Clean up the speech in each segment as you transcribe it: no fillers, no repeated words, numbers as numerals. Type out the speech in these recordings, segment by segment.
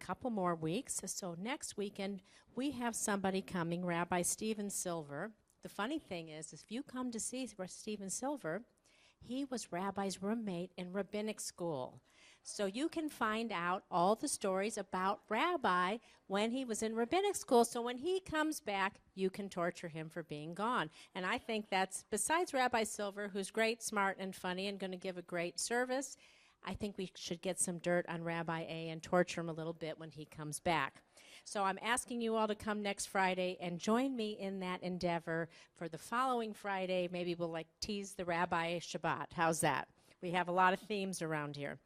couple more weeks. So next weekend, we have somebody coming, Rabbi Stephen Silver. The funny thing is, if you come to see Stephen Silver, he was Rabbi's roommate in rabbinic school. So you can find out all the stories about Rabbi when he was in rabbinic school. So when he comes back, you can torture him for being gone. And I think that's, besides Rabbi Silver, who's great, smart, and funny and going to give a great service, I think we should get some dirt on Rabbi A and torture him a little bit when he comes back. So I'm asking you all to come next Friday and join me in that endeavor for the following Friday. Maybe we'll tease the Rabbi Shabbat. How's that? We have a lot of themes around here.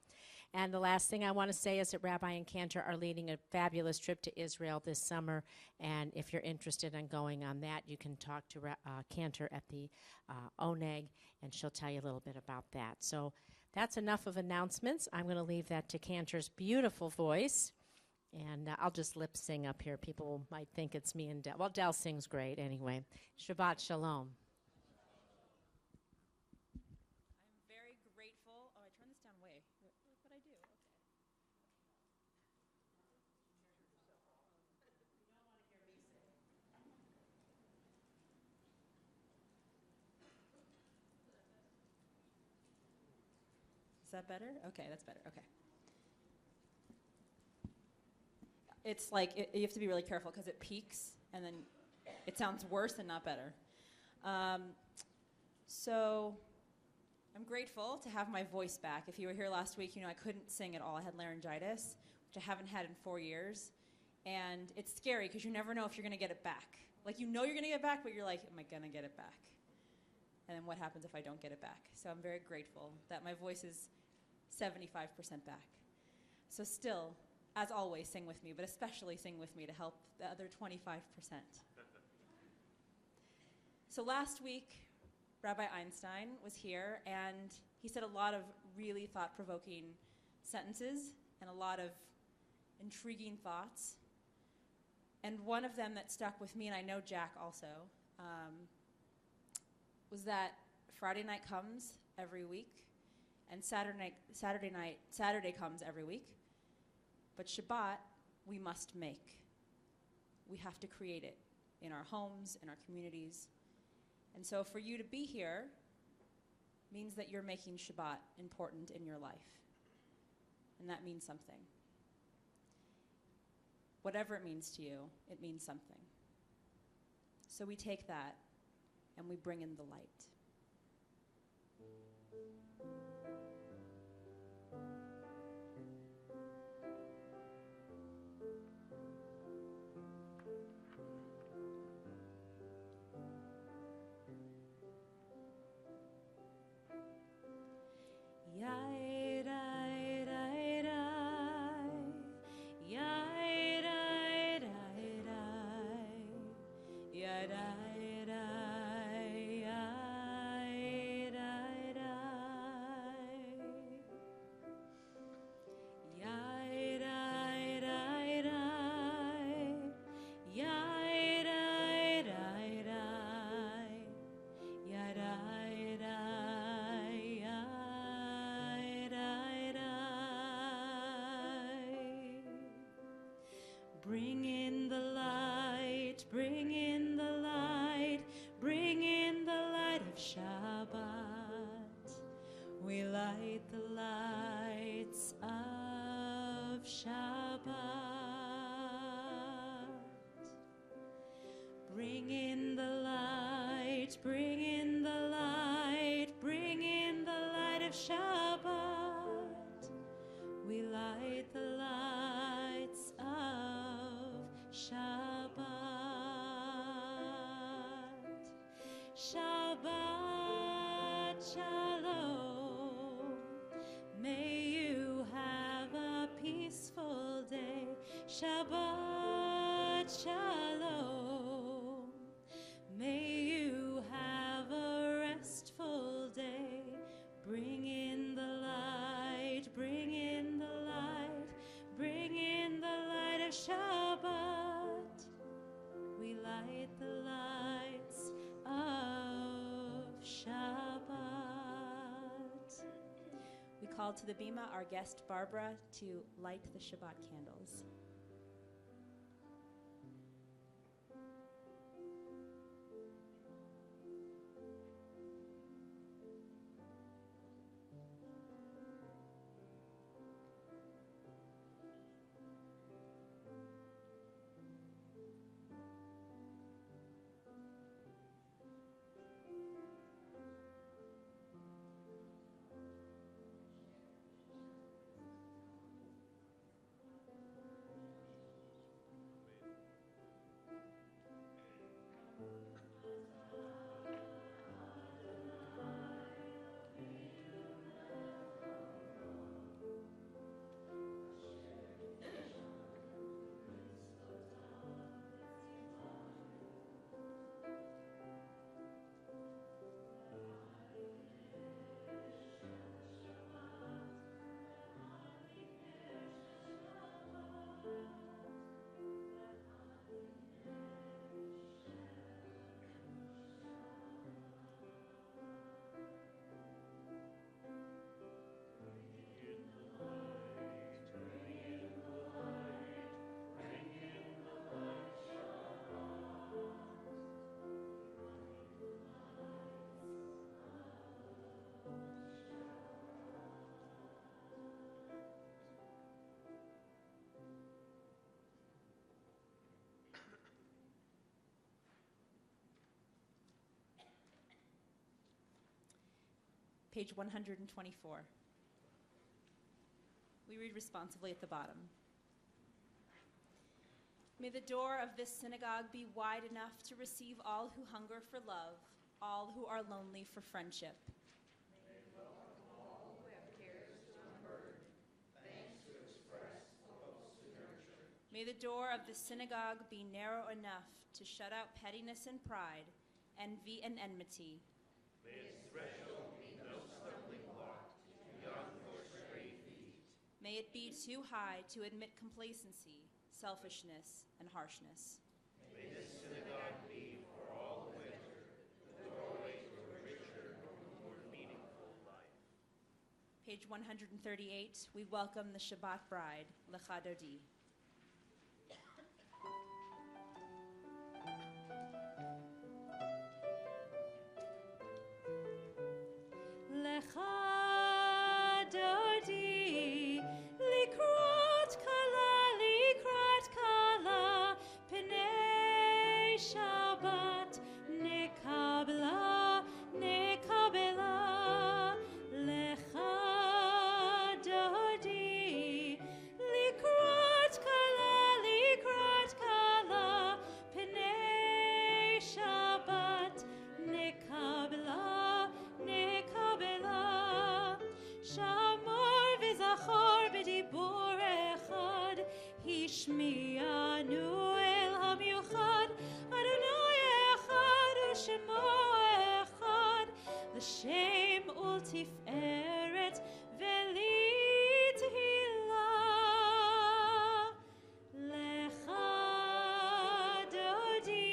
And the last thing I want to say is that Rabbi and Cantor are leading a fabulous trip to Israel this summer. And if you're interested in going on that, you can talk to Cantor at the Oneg, and she'll tell you a little bit about that. So that's enough of announcements. I'm going to leave that to Cantor's beautiful voice. And I'll just lip sing up here. People might think it's me and Del. Well, Del sings great anyway. Shabbat Shalom. Is that better? Okay, that's better. Okay. It's like you have to be really careful because it peaks and then it sounds worse and not better. So I'm grateful to have my voice back. If you were here last week, you know I couldn't sing at all. I had laryngitis, which I haven't had in 4 years. And it's scary because you never know if you're going to get it back. Like, you know you're going to get it back, but you're like, am I going to get it back? And then what happens if I don't get it back? So I'm very grateful that my voice is 75% back. So still, as always, sing with me, but especially sing with me to help the other 25%. So last week, Rabbi Einstein was here, and he said a lot of really thought-provoking sentences and a lot of intriguing thoughts. And one of them that stuck with me, and I know Jack also, was that Friday night comes every week, and Saturday comes every week, but Shabbat we must make. We have to create it in our homes, in our communities. And so for you to be here means that you're making Shabbat important in your life. And that means something. Whatever it means to you, it means something. So we take that and we bring in the light. Bring in the light, bring in the light, bring in the light of Shabbat. We light the lights of Shabbat. Bring in the light, bring in the light, bring in the light of Shabbat. We light the lights of Shabbat. Shabbat Shalom. May you have a peaceful day. Shabbat Shalom. May you have a restful day. Bring in the light, bring in the light, bring in the light of Shabbat. We light the lights of Shabbat. We call to the bima our guest Barbara to light the Shabbat candles. page 124. We read responsively at the bottom. May the door of this synagogue be wide enough to receive all who hunger for love, all who are lonely for friendship. May it welcome all who have cares to unburden, thanks to express, hopes to nurture. May the door of the synagogue be narrow enough to shut out pettiness and pride, envy and enmity. May its threshold be no stumbling block to young or stray feet. May it be too high to admit complacency, selfishness, and harshness. May this synagogue be for all who enter the doorway to a richer, more meaningful life. Page 138, we welcome the Shabbat bride, Lecha Dodi. Lecha Dodi, likrat kala, pnei Shabbat, nekabla. Lecha Dodi, likrat kala, pnei Shabbat, nekabla. Shamor v'zachor b'dibur echad, hishmi'anu el hamiuchad, Adonai echad u'shemo echad, l'shem ultiferet v'li tehillah. Lecha Dodi,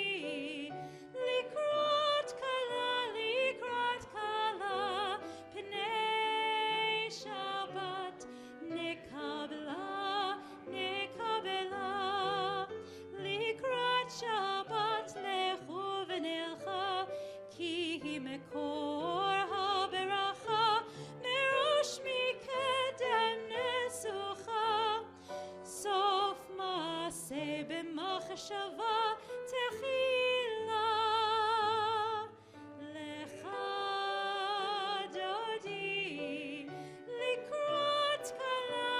likrat kala, pnei Shabbat, nekabla. Likrat Shabbat lechu v'nilcha, ki hi mekor ha'beracha, merosh mikedem nesucha. Sof ma'aseh b'machshava techila. Lecha Dodi, likrat kala,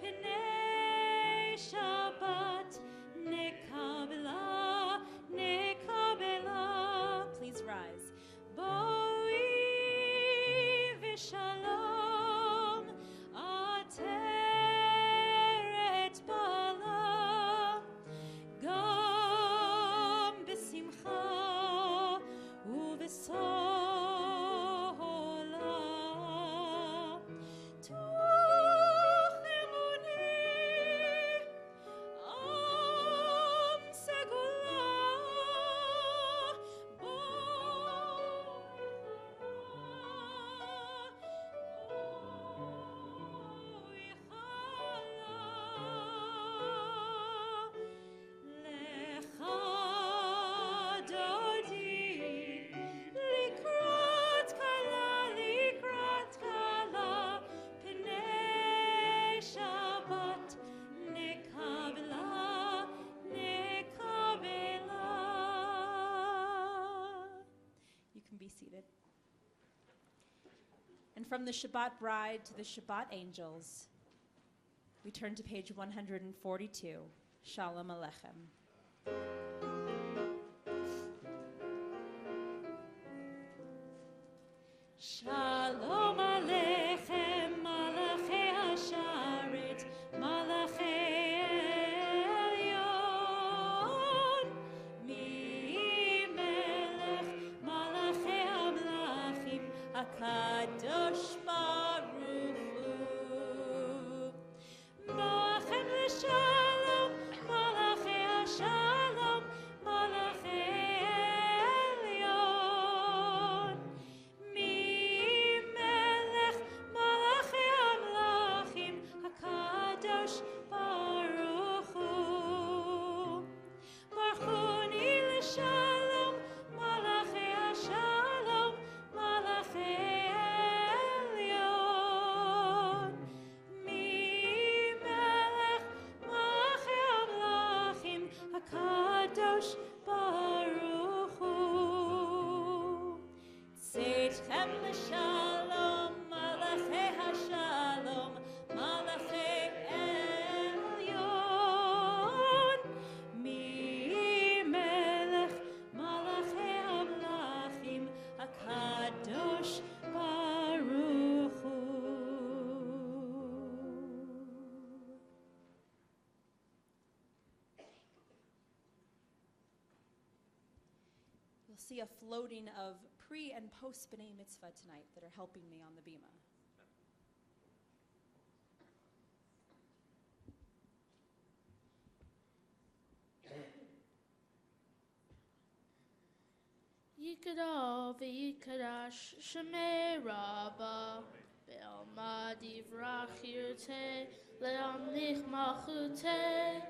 pnei Shabbat, nekabla. Please rise. Boi v'shalom, ateret bala, gam b'simcha u'v'sola. Tuch emuni, am segula, Lecha Dodi, likrat kala, pnei Shabbat, nekabla. You can be seated. And from the Shabbat bride to the Shabbat angels, we turn to page 142, Shalom Aleichem. Shalom Aleichem, Malachei Hasharet, Malachei Elyon, Mi Melech, Malachei Hamlachim, HaKadosh Baruch Hu. Ba'achem l'shalom, Malachei Hashalom, You'll see a floating of pre- and post-B'nai Mitzvah tonight that are helping me on the bima. Yikra v'yikarash shemei rabba ve'alma divrach yirteh le'amlich malchuteh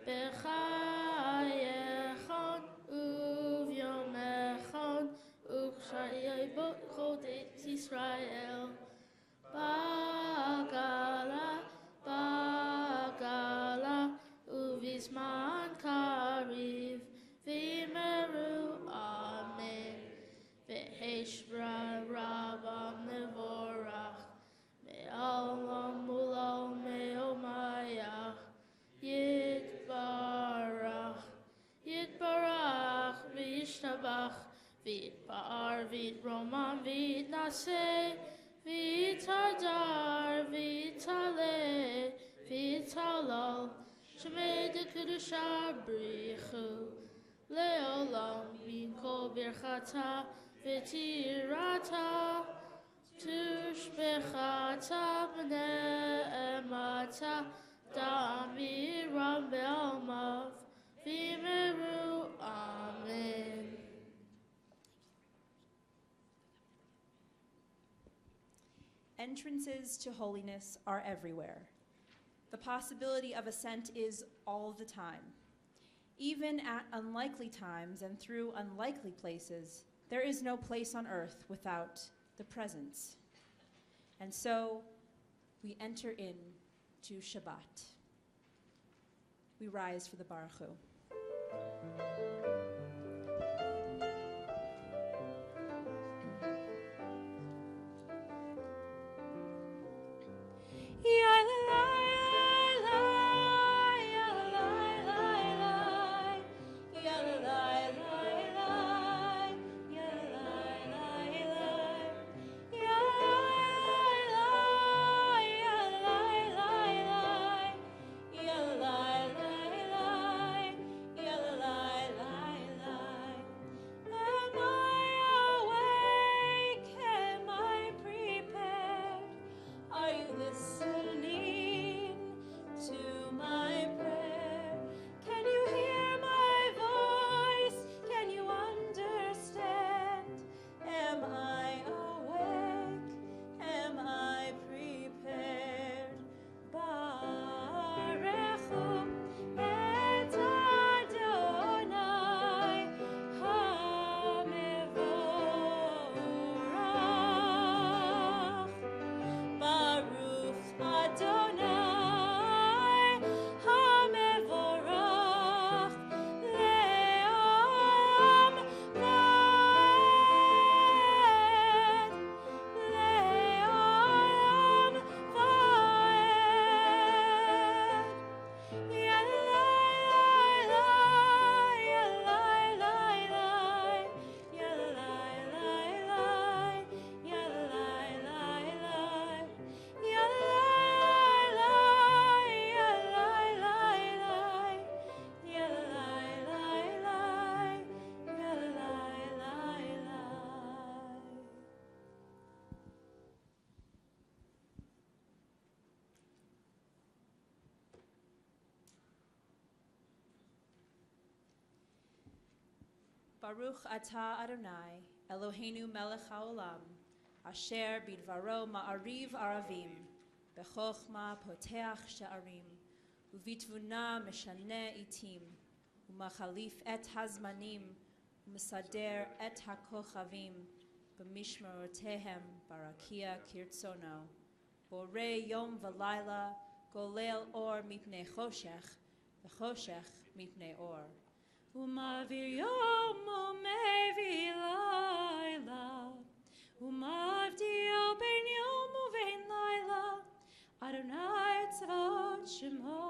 b'chayechon uvyomechon uchayei chodet Yisrael bagala bagala uvisman kariv v'yimeru amen v'heshra rabam nevorach me'olam mulo me'omayach yitbarach yitbarach v'yishtabach v'yitbar v'yitromam v'yitnaseh v'yitadar v'yitaleh v'yitalal shemei dekudusha brichu le'olam min kol birchata v'tirata tushbechata b'ne'emata da'amiram be'almav v'yimeru amen. Entrances to holiness are everywhere. The possibility of ascent is all the time. Even at unlikely times and through unlikely places, there is no place on earth without the presence. And so we enter into Shabbat. We rise for the Baruch Hu. Baruch atah Adonai, Eloheinu melech haolam, asher bidvaro ma'ariv aravim, bechochma poteach she'arim, uvitvuna meshane itim, umachalif et hazmanim, umesader et hakochavim, b'mishmarotehem barakia kirtzono, borei yom v'layla, golel or mipnei choshech, v'choshech mipnei or. Umavir yom umevi laila, umavdil ben yom uvein laila, Adonai tzavot shemo,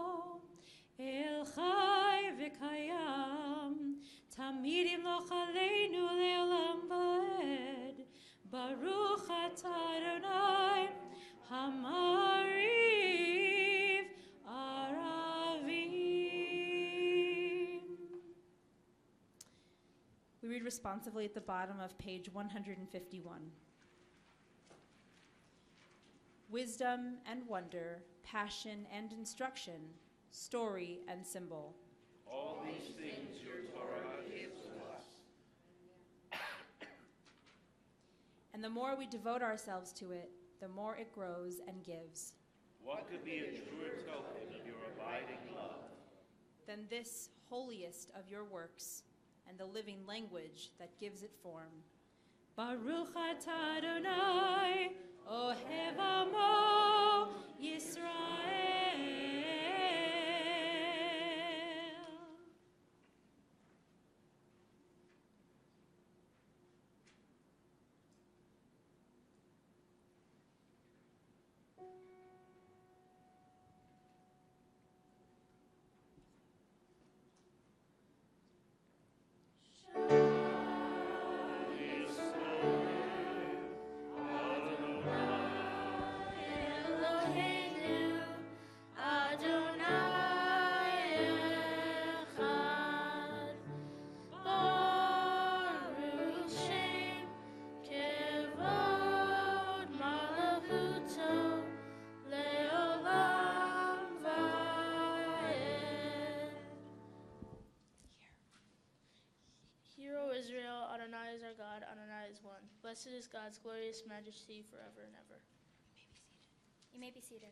el chai v'kayam, tamidim loch aleinu le'olam va'ed, Baruch atah Adonai, hamariv aravim. We read responsively at the bottom of page 151. Wisdom and wonder, passion and instruction, story and symbol. All these things your Torah gives to us. And the more we devote ourselves to it, the more it grows and gives. What could be a truer token of your abiding love Than this holiest of your works and the living language that gives it form. Baruch atah Adonai, ohev amo Yisrael. Eloheinu, Adonai Echad, Baruch Shem Kevod Malachuto Leolam Vaed. Hear, O Israel, Adonai is our God, Adonai is one. Blessed is God's glorious majesty forever and ever. You may be seated.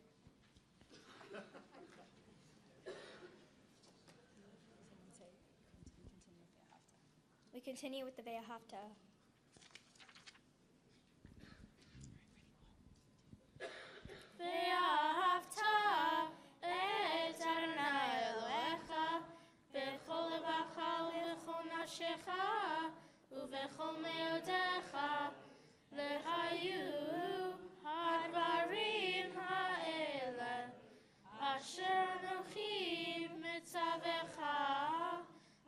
We continue with the Ve'ahavta. Ve'ahavta et Adonai Elohecha b'chol levacha u'b'chol nafshecha u'b'chol me'odecha lehayu hadvarim ha'ele asher anochi mitzavecha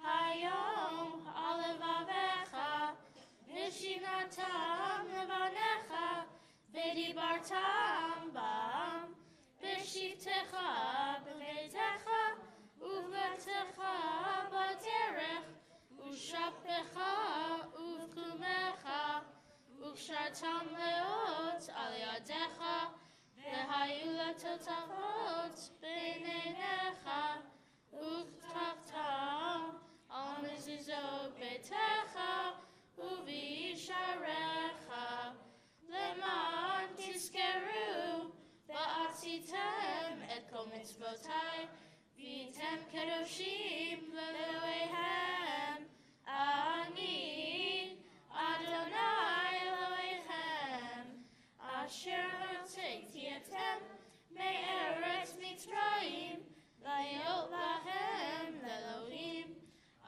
hayom al levavecha v'shinatam levanecha v'dibartam bam b'shivtecha b'beitecha u'v'techa b'derech u'shaplecha u'v'kumecha u'kshartam leot al yadecha v'hayu letotafot b'neinecha u'ktaftam al mezuzot beitecha u'v'yisharecha למען תזכרו ועשיתם את כל מצוותיי והייתם קדושים לאלוהיהם אני אדוני אלוהיכם אשר הוצאתי אתם מארץ מצרים להיות לכם לאלוהים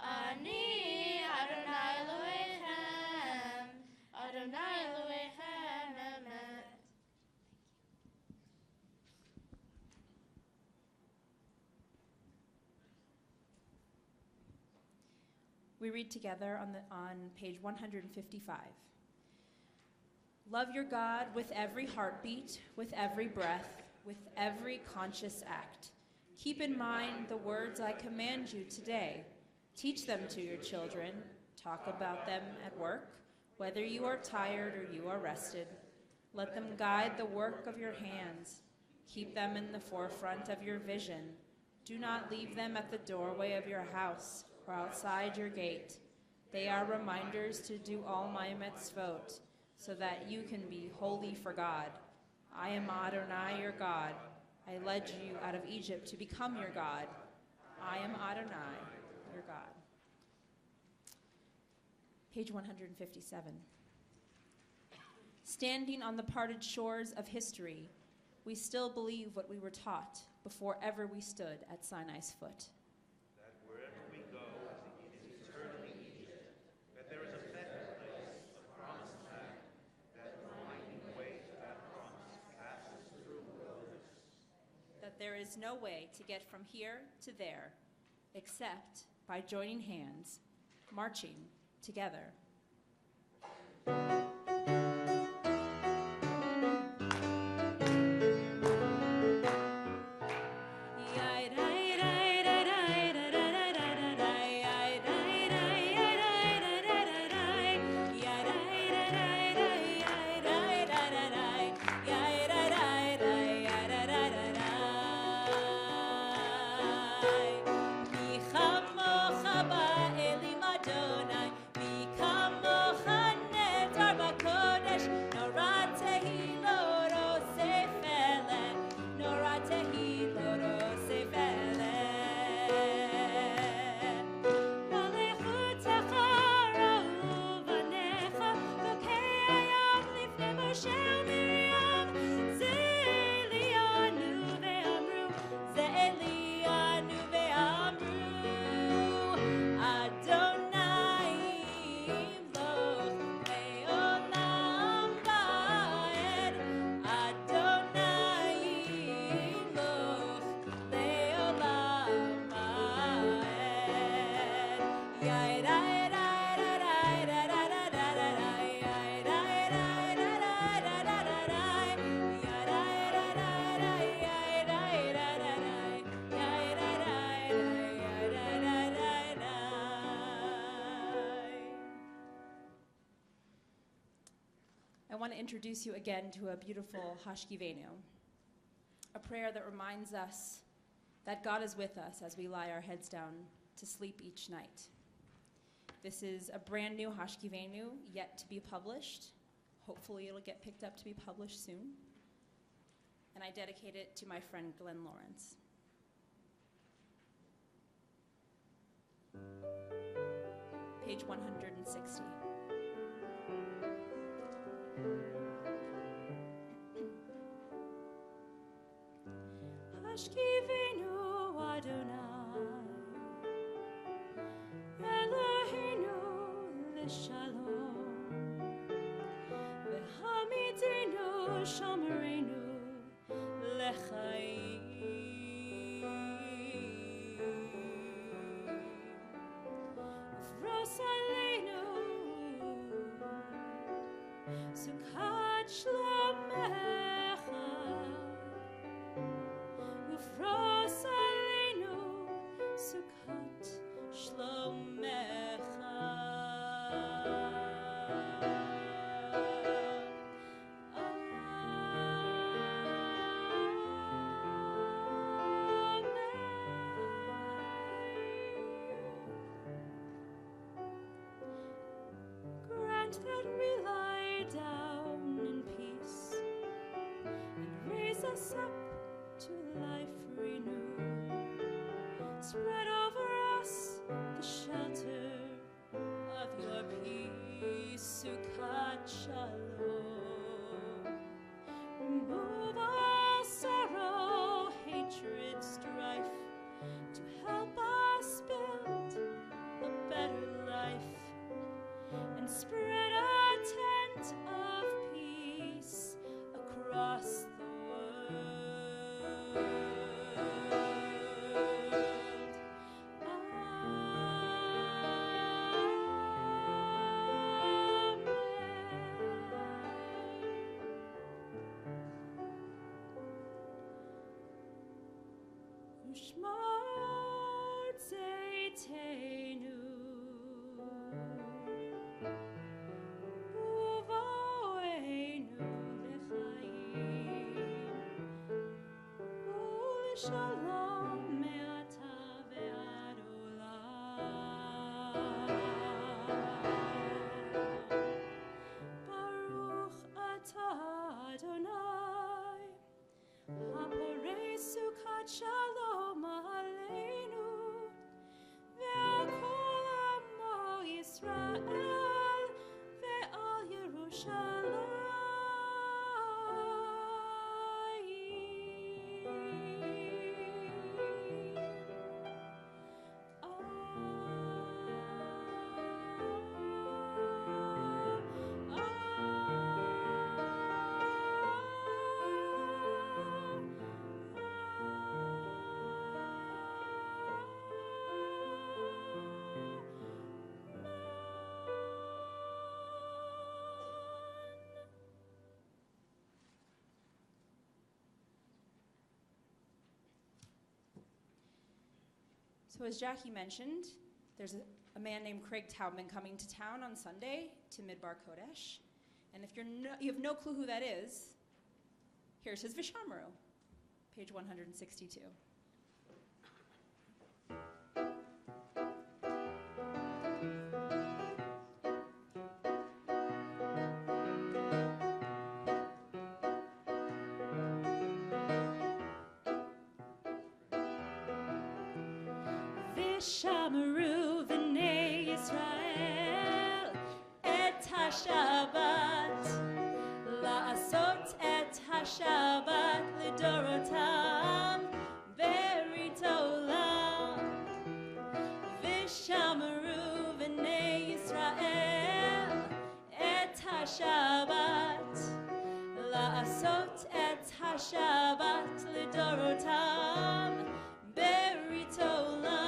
אני אדוני אלוהיכם אדוני אלוהיכם אמת. We read together on page 155. Love your God with every heartbeat, with every breath, with every conscious act. Keep in mind the words I command you today. Teach them to your children. Talk about them at work, whether you are tired or you are rested. Let them guide the work of your hands. Keep them in the forefront of your vision. Do not leave them at the doorway of your house or outside your gate. They are reminders to do all my mitzvot, so that you can be holy for God. I am Adonai, your God. I led you out of Egypt to become your God. I am Adonai, your God. Page 157. Standing on the parted shores of history, we still believe what we were taught before ever we stood at Sinai's foot. that wherever we go is eternally Egypt, that there is a better place, a promised land, that the winding way to that promise passes through wilderness. That there is no way to get from here to there except by joining hands, marching together. introduce you again to a beautiful Hashkivenu, a prayer that reminds us that God is with us as we lie our heads down to sleep each night. This is a brand new Hashkivenu, yet to be published. Hopefully it'll get picked up to be published soon. And I dedicate it to my friend Glenn Lawrence. Page 160. Hashkivenu Adonai Eloheinu l'shalom V'hamidenu shomerenu l'chaim V'ros aleinu Sukkot shlomecha Ufros aleinu Sukkot shlomecha. Grant that we lie down in peace and raise us up to life renewed. Spread over us the shelter of your peace, Sukkot Shalom. Remove all sorrow, hatred, strife, to help us build a better life and spread a tent of peace across the world. Ushmar Tzeitenu Uvoenu L'chaim U'Shalom me'ata ve'ad olam Baruch atah Adonai Haporei Sukkot Shalom aleinu ve'al kol amo Yisrael ve'al So as Jackie mentioned, there's a man named Craig Taubman coming to town on Sunday to Midbar Kodesh. And if you have no clue who that is, here's his Vishamru, page 162. Vishamru v'nei Yisrael et HaShabbat la'asot et HaShabbat lidorotam berit olam Vishamru v'nei Yisrael et HaShabbat la'asot et HaShabbat lidorotam berit olam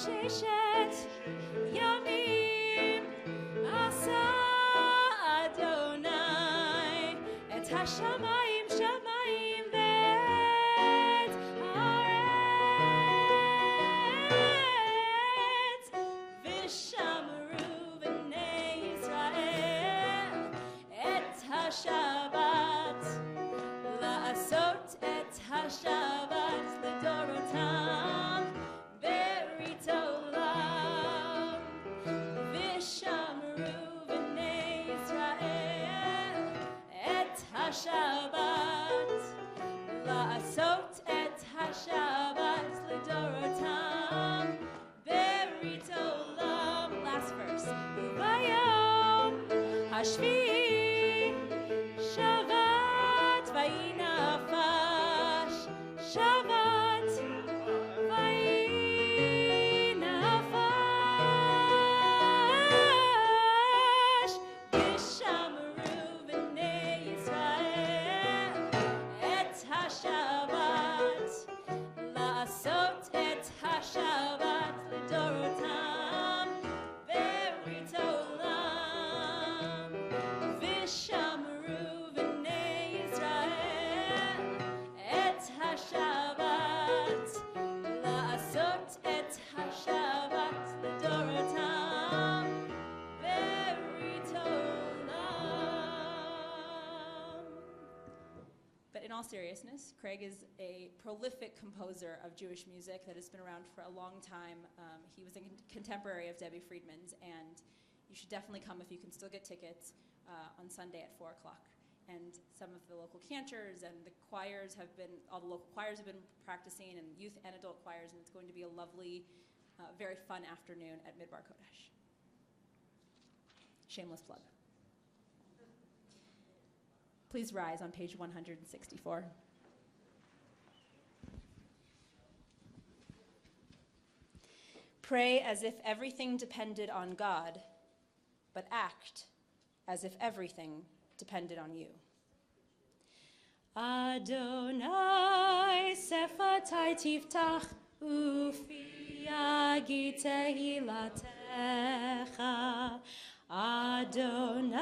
Sheshet Yamim Asa Adonai Et Hashamayim Shamayim Vet Haaretz Vishamru B'nei Yisrael Et Hashabat La'asot Et Hashabat L'dorotam Berit Olam Vishamru B'nei Yisrael Et Hashabat La'asot Et Hashabat L'dorotam Berit Olam. Last verse. Vayom Hashvi Shabbat Vayinafash Shabbat Vayinafash Vishamru B'nei Yisrael Et Hashabat La'asot Et Hashabat L'dorotam Berit Olam Vishamru B'nei Yisrael Et Hashabat La'asot Et Hashabat L'dorotam Berit Olam. But in all seriousness, Craig is a prolific composer of Jewish music that has been around for a long time. He was a contemporary of Debbie Friedman's, and you should definitely come if you can still get tickets on Sunday at 4 o'clock. And some of the local cantors and the choirs have been, all the local choirs have been practicing, and youth and adult choirs, and it's going to be a lovely, very fun afternoon at Midbar Kodesh. Shameless plug. Please rise on page 164. Pray as if everything depended on God, but act as if everything depended on you. Adonai sefatai tiftach ufi yagi tehilatecha. Adonai,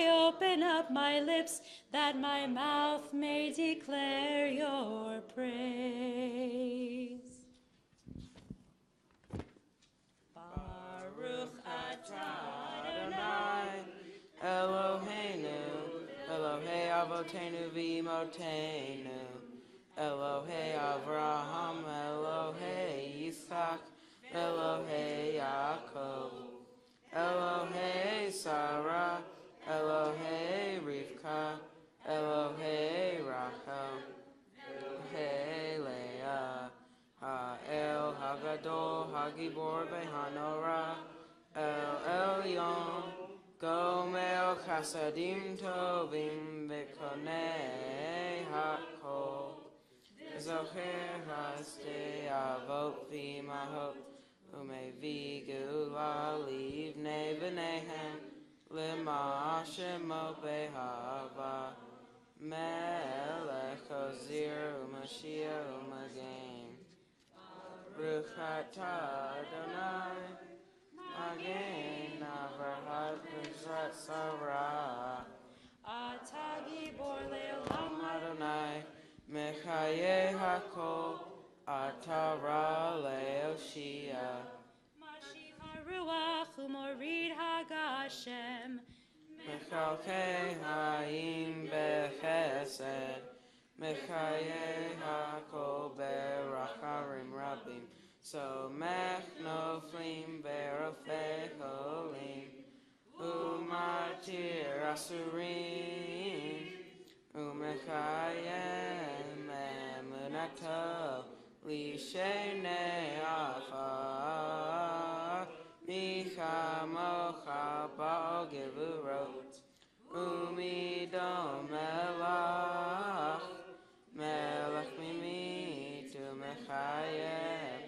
open up my lips that my mouth may declare your praise. Baruch atah Adonai, Eloheinu, Elohei Avotenu v'Imotenu, Elohei Avraham, Elohei Yitzchak, Elohei Yaakov, Elohei Sarah, Elohei Rivka, Elohei Rachel, Elohei Leah, Ha'el Hagadol, Hagibor Behanora, El Elyon, Gomel Chasadim Tovim Bekonei Hakol, Zocher Haste Avot V'Imahot, Umevi Gula Livnei V'Nehem, Lema Shemo Behava, Melech Ozir Umashiach Umagain, Baruch atah Adonai, Again Avrahad B'Zrat Sarah, Atagi bor le'olam Adonai, Mechaye Hakol, Atara Leoshia, Mashiach haruach umorid hagashem. Mechalkei Hayim Bechesed, Mechaye Hakol Beracharim Rabim, So Mechnoflim Berofei Cholim, Umartir Asurim, Umechayem Emunato, Lishenei Afar, Micha Mocha Baal Gevurot, Umidom Melach, Melech Mimi to Mechayem,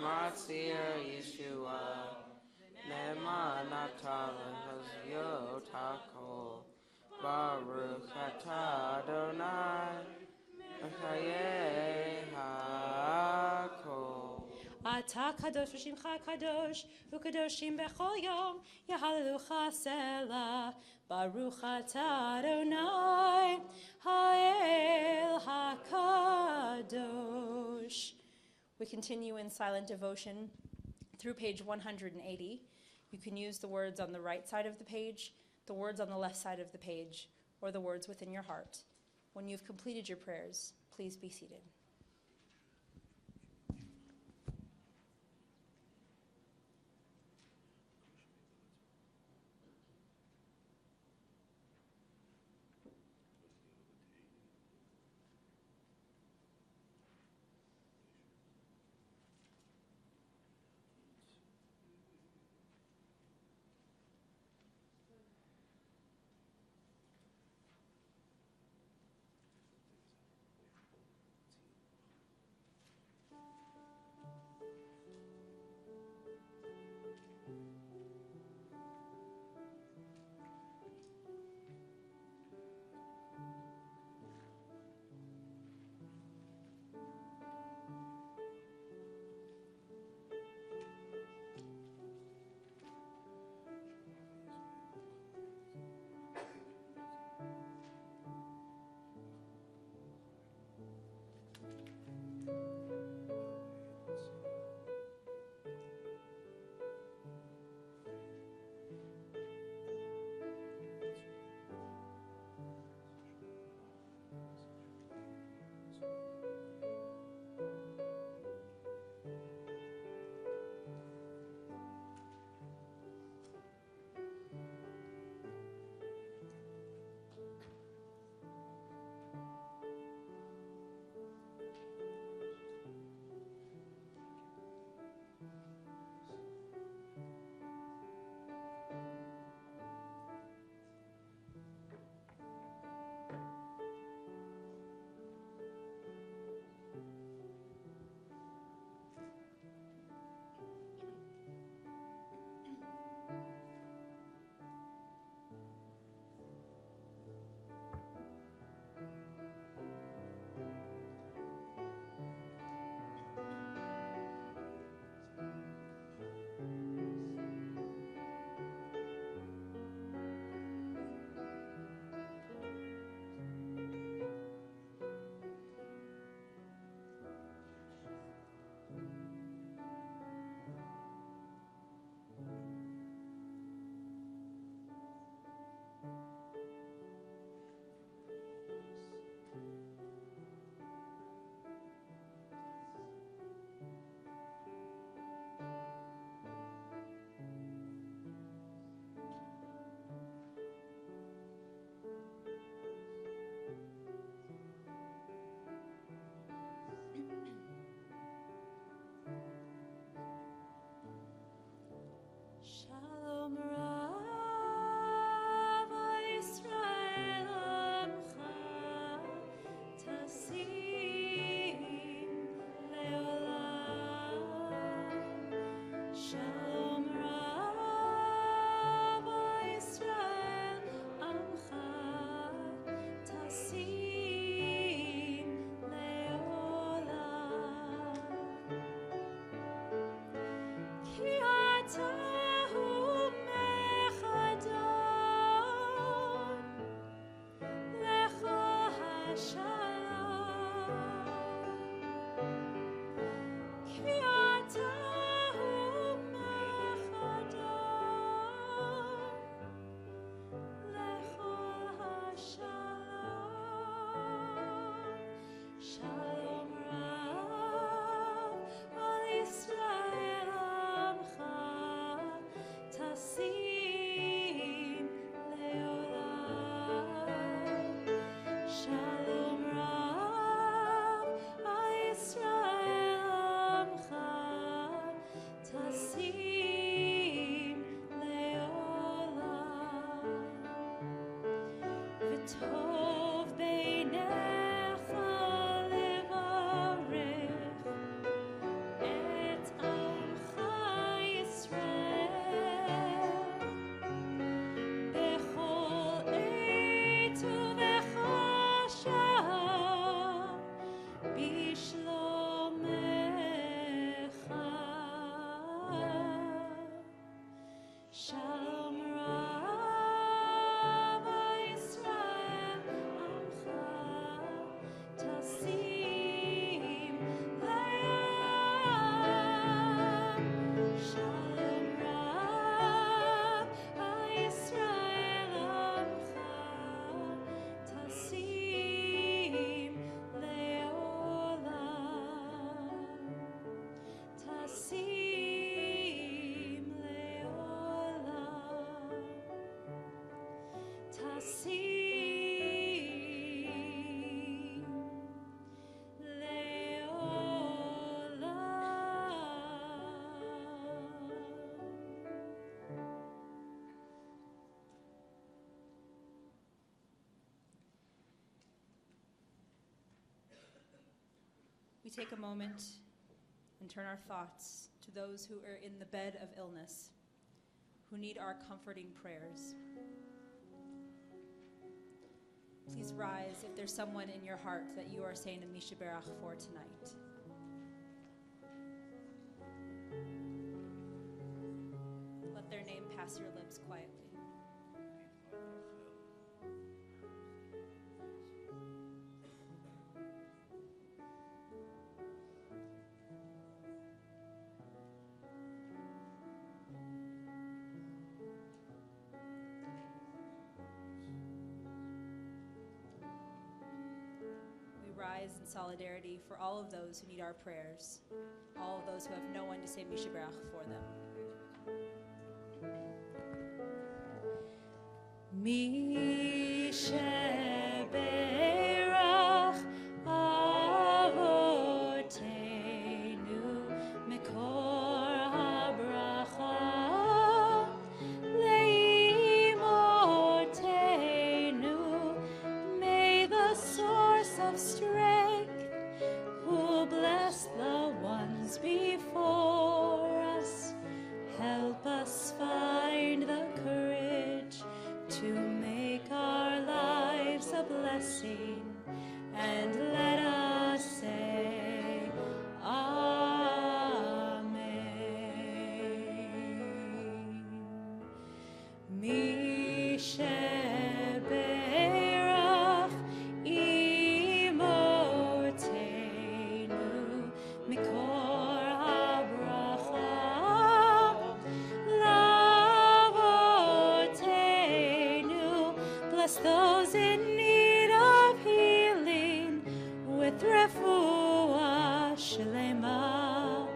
Matzir Yeshua, Neman Atala Hazyot HaKol, Baruch atah Adonai, Mechaye HaKol. אתה קדוש ושמך קדוש, וקדושים בכל יום, יהללוך סלע. Baruch atah Adonai, Ha'el HaKadosh. We continue in silent devotion through page 180. You can use the words on the right side of the page, the words on the left side of the page, or the words within your heart. When you've completed your prayers, please be seated. we take a moment and turn our thoughts to those who are in the bed of illness, who need our comforting prayers. Please rise if there's someone in your heart that you are saying a Mishaberach for tonight. Let their name pass your lips quietly. Rise in solidarity for all of those who need our prayers, all of those who have no one to say Mishaberach for them. Mishaberach avotenu mikor habracha leimotenu. May the source of strength, who bless the ones before us, help us find the courage to make our lives a blessing, and let us say Amen. Mishaberach imotenu mikor habracha lavotenu. Bless those in need of healing with refuah shlema,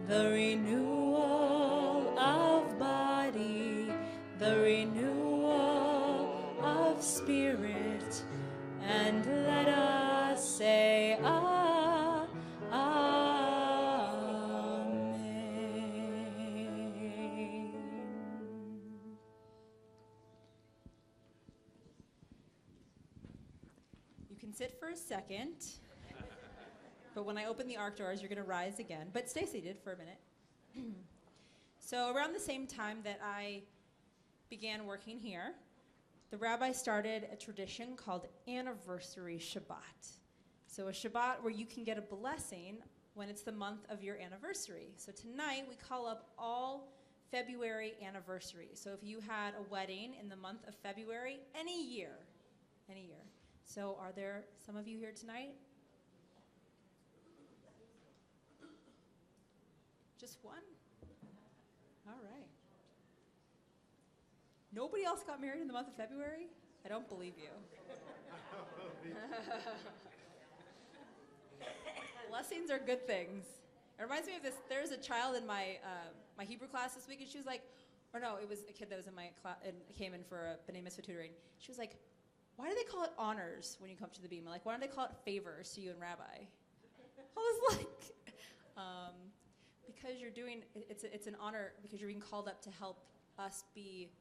the renewal of body, the renewal of spirit, and let us say Amen. You can sit for a second, but when I open the ark doors, you're going to rise again. But stay seated for a minute. So around the same time that I began working here, the rabbi started a tradition called Anniversary Shabbat. So a Shabbat where you can get a blessing when it's the month of your anniversary. So tonight we call up all February anniversaries. So if you had a wedding in the month of February, any year. So are there some of you here tonight? Just one? All right. Nobody else got married in the month of February? I don't believe you. Blessings are good things. It reminds me of this. There's a child in my my Hebrew class this week, and she was like, or no, it was a kid that was in my class and came in for a B'nai Mitzvah tutoring. She was like, why do they call it honors when you come to the bima? Like, why don't they call it favors to you and Rabbi? I was like, because you're doing, it's an honor because you're being called up to help us be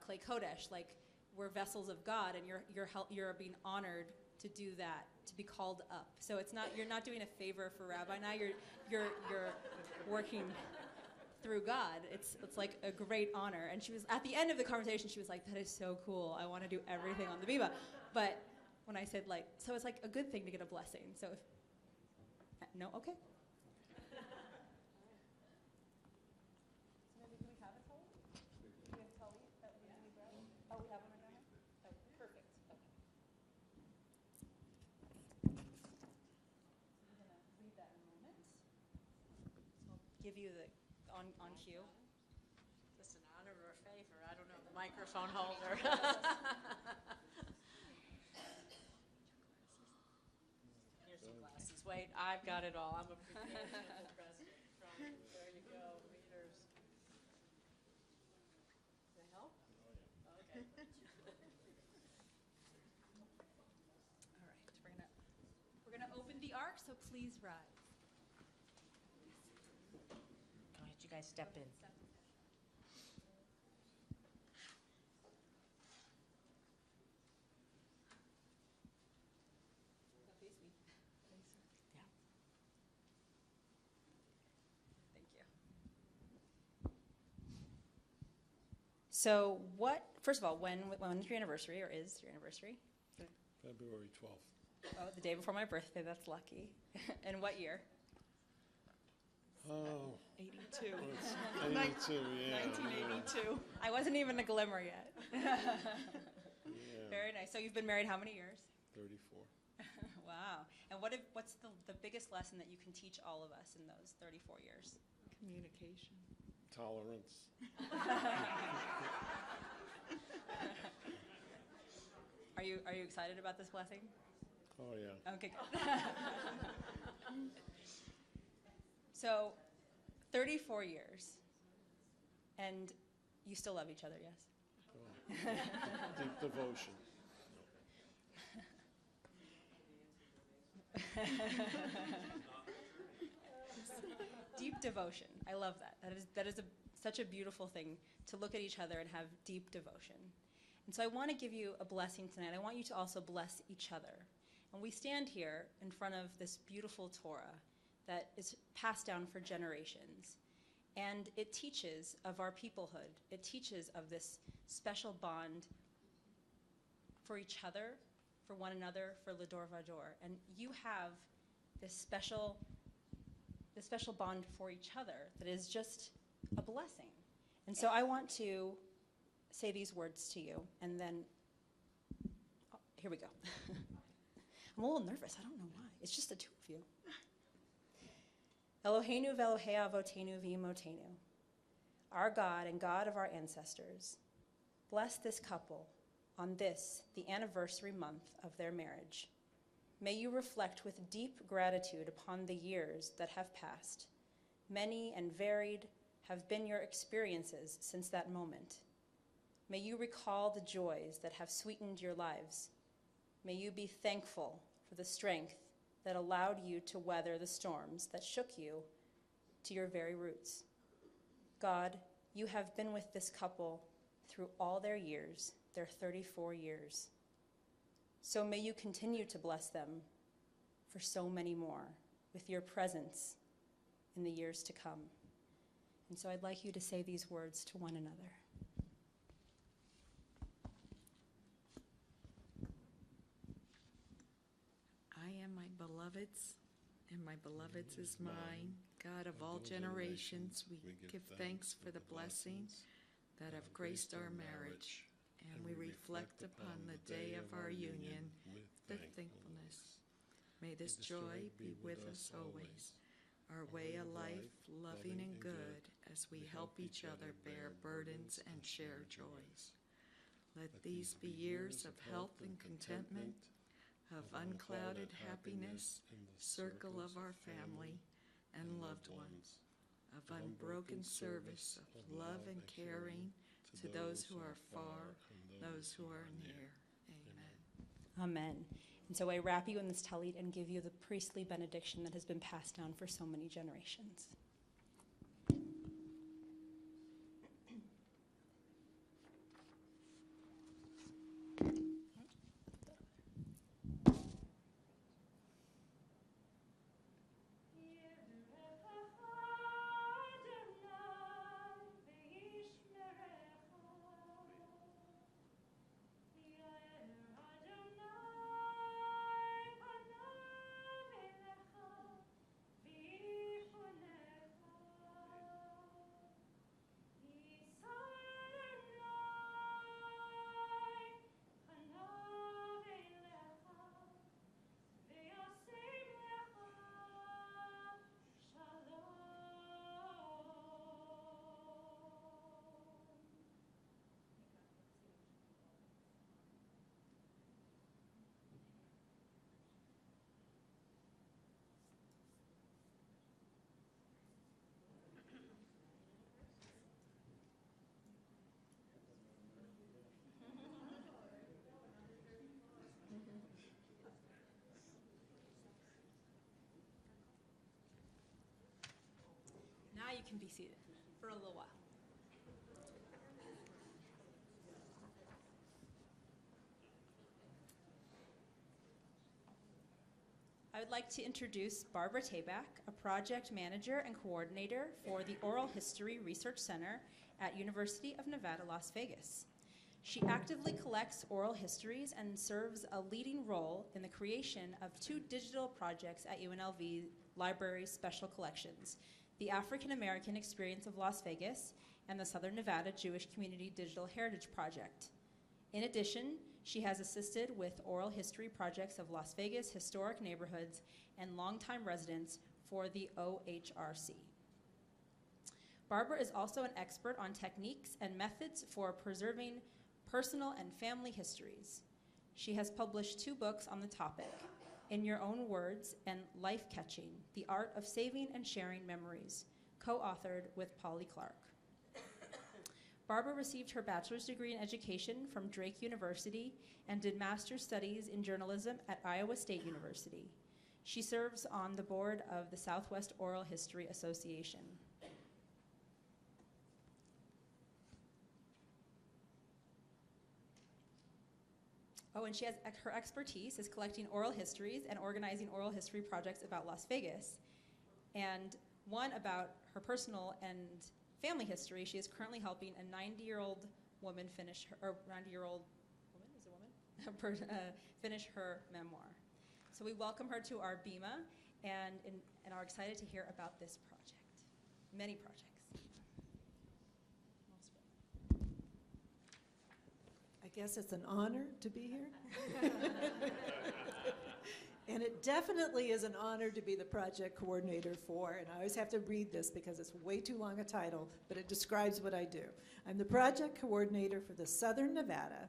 Klei Kodesh, like we're vessels of God, and you're being honored to do that, to be called up. So it's not, you're not doing a favor for Rabbi. Now you're working through God. It's like a great honor. And she was at the end of the conversation, she was like, "That is so cool. I want to do everything on the bima." But when I said like, so it's like a good thing to get a blessing. So if no, okay. Give you the on cue. Just an honor or a favor. I don't know the microphone holder. Here's some glasses. Wait, I've got it all. I'm a professional president. There you go, readers. Does that help? Okay. All right, we're gonna open the ark. So please rise. Go ahead, you guys step in. So first of all, when is your anniversary, or is your anniversary? February 12th. Oh, the day before my birthday, that's lucky. And what year? Oh, 82. it's 82, yeah. 1982. I wasn't even a glimmer yet. Yeah, Very nice. So you've been married how many years? 34. Wow. And what's the biggest lesson that you can teach all of us in those 34 years? Communication. Tolerance. Are you excited about this blessing? Oh, yeah. Okay, good. So, 34 years, and you still love each other, yes? Oh. Deep devotion. Deep devotion. I love that. That is such a beautiful thing, to look at each other and have deep devotion. And so I want to give you a blessing tonight. I want you to also bless each other. And we stand here in front of this beautiful Torah that is passed down for generations. And it teaches of our peoplehood. It teaches of this special bond for each other, for one another, for Lador Vador. And you have this special bond for each other that is just a blessing. And so I want to say these words to you, and then, here we go. I'm a little nervous, I don't know why. It's just the two of you. Eloheinu ve'Elohei avotenu v'imotenu, our God and God of our ancestors, bless this couple on this, the anniversary month of their marriage. May you reflect with deep gratitude upon the years that have passed. Many and varied have been your experiences since that moment. May you recall the joys that have sweetened your lives. May you be thankful for the strength that allowed you to weather the storms that shook you to your very roots. God, you have been with this couple through all their years, their 34 years. So may you continue to bless them for so many more with your presence in the years to come. And so I'd like you to say these words to one another. I am my beloved's, and my beloved's is mine. God of all generations, we give thanks for the blessings that have graced our marriage, and we reflect upon the day of our union with thankfulness. May this joy be with us always, our way of life, loving and good, as we help each other bear burdens and share joys. Let these be years of health and contentment, of unclouded happiness, circle of our family and loved ones, of unbroken service, of love and caring to those who are far, those who are near. Amen. Amen. And so I wrap you in this tallit and give you the priestly benediction that has been passed down for so many generations. Now you can be seated for a little while. I I'd like to introduce Barbara Tabach, a project manager and coordinator for the Oral History Research Center at University of Nevada, Las Vegas. She actively collects oral histories and serves a leading role in the creation of 2 digital projects at UNLV Library's Special Collections, the African American Experience of Las Vegas and the Southern Nevada Jewish Community Digital Heritage Project. In addition, she has assisted with oral history projects of Las Vegas historic neighborhoods and longtime residents for the OHRC. Barbara is also an expert on techniques and methods for preserving personal and family histories. She has published 2 books on the topic, In Your Own Words and Life Catching, The Art of Saving and Sharing Memories, co-authored with Polly Clark. Barbara received her bachelor's degree in education from Drake University and did master's studies in journalism at Iowa State University. She serves on the board of the Southwest Oral History Association. Oh, and she has her expertise is collecting oral histories and organizing oral history projects about Las Vegas. And one about her personal and family history. She is currently helping a 90-year-old woman finish her, or 90-year-old woman, is it a woman? Finish her memoir. So we welcome her to our BEMA and are excited to hear about this project, many projects. I guess it's an honor to be here. And it definitely is an honor to be the project coordinator for, and I always have to read this because it's way too long a title, but it describes what I do. I'm the project coordinator for the Southern Nevada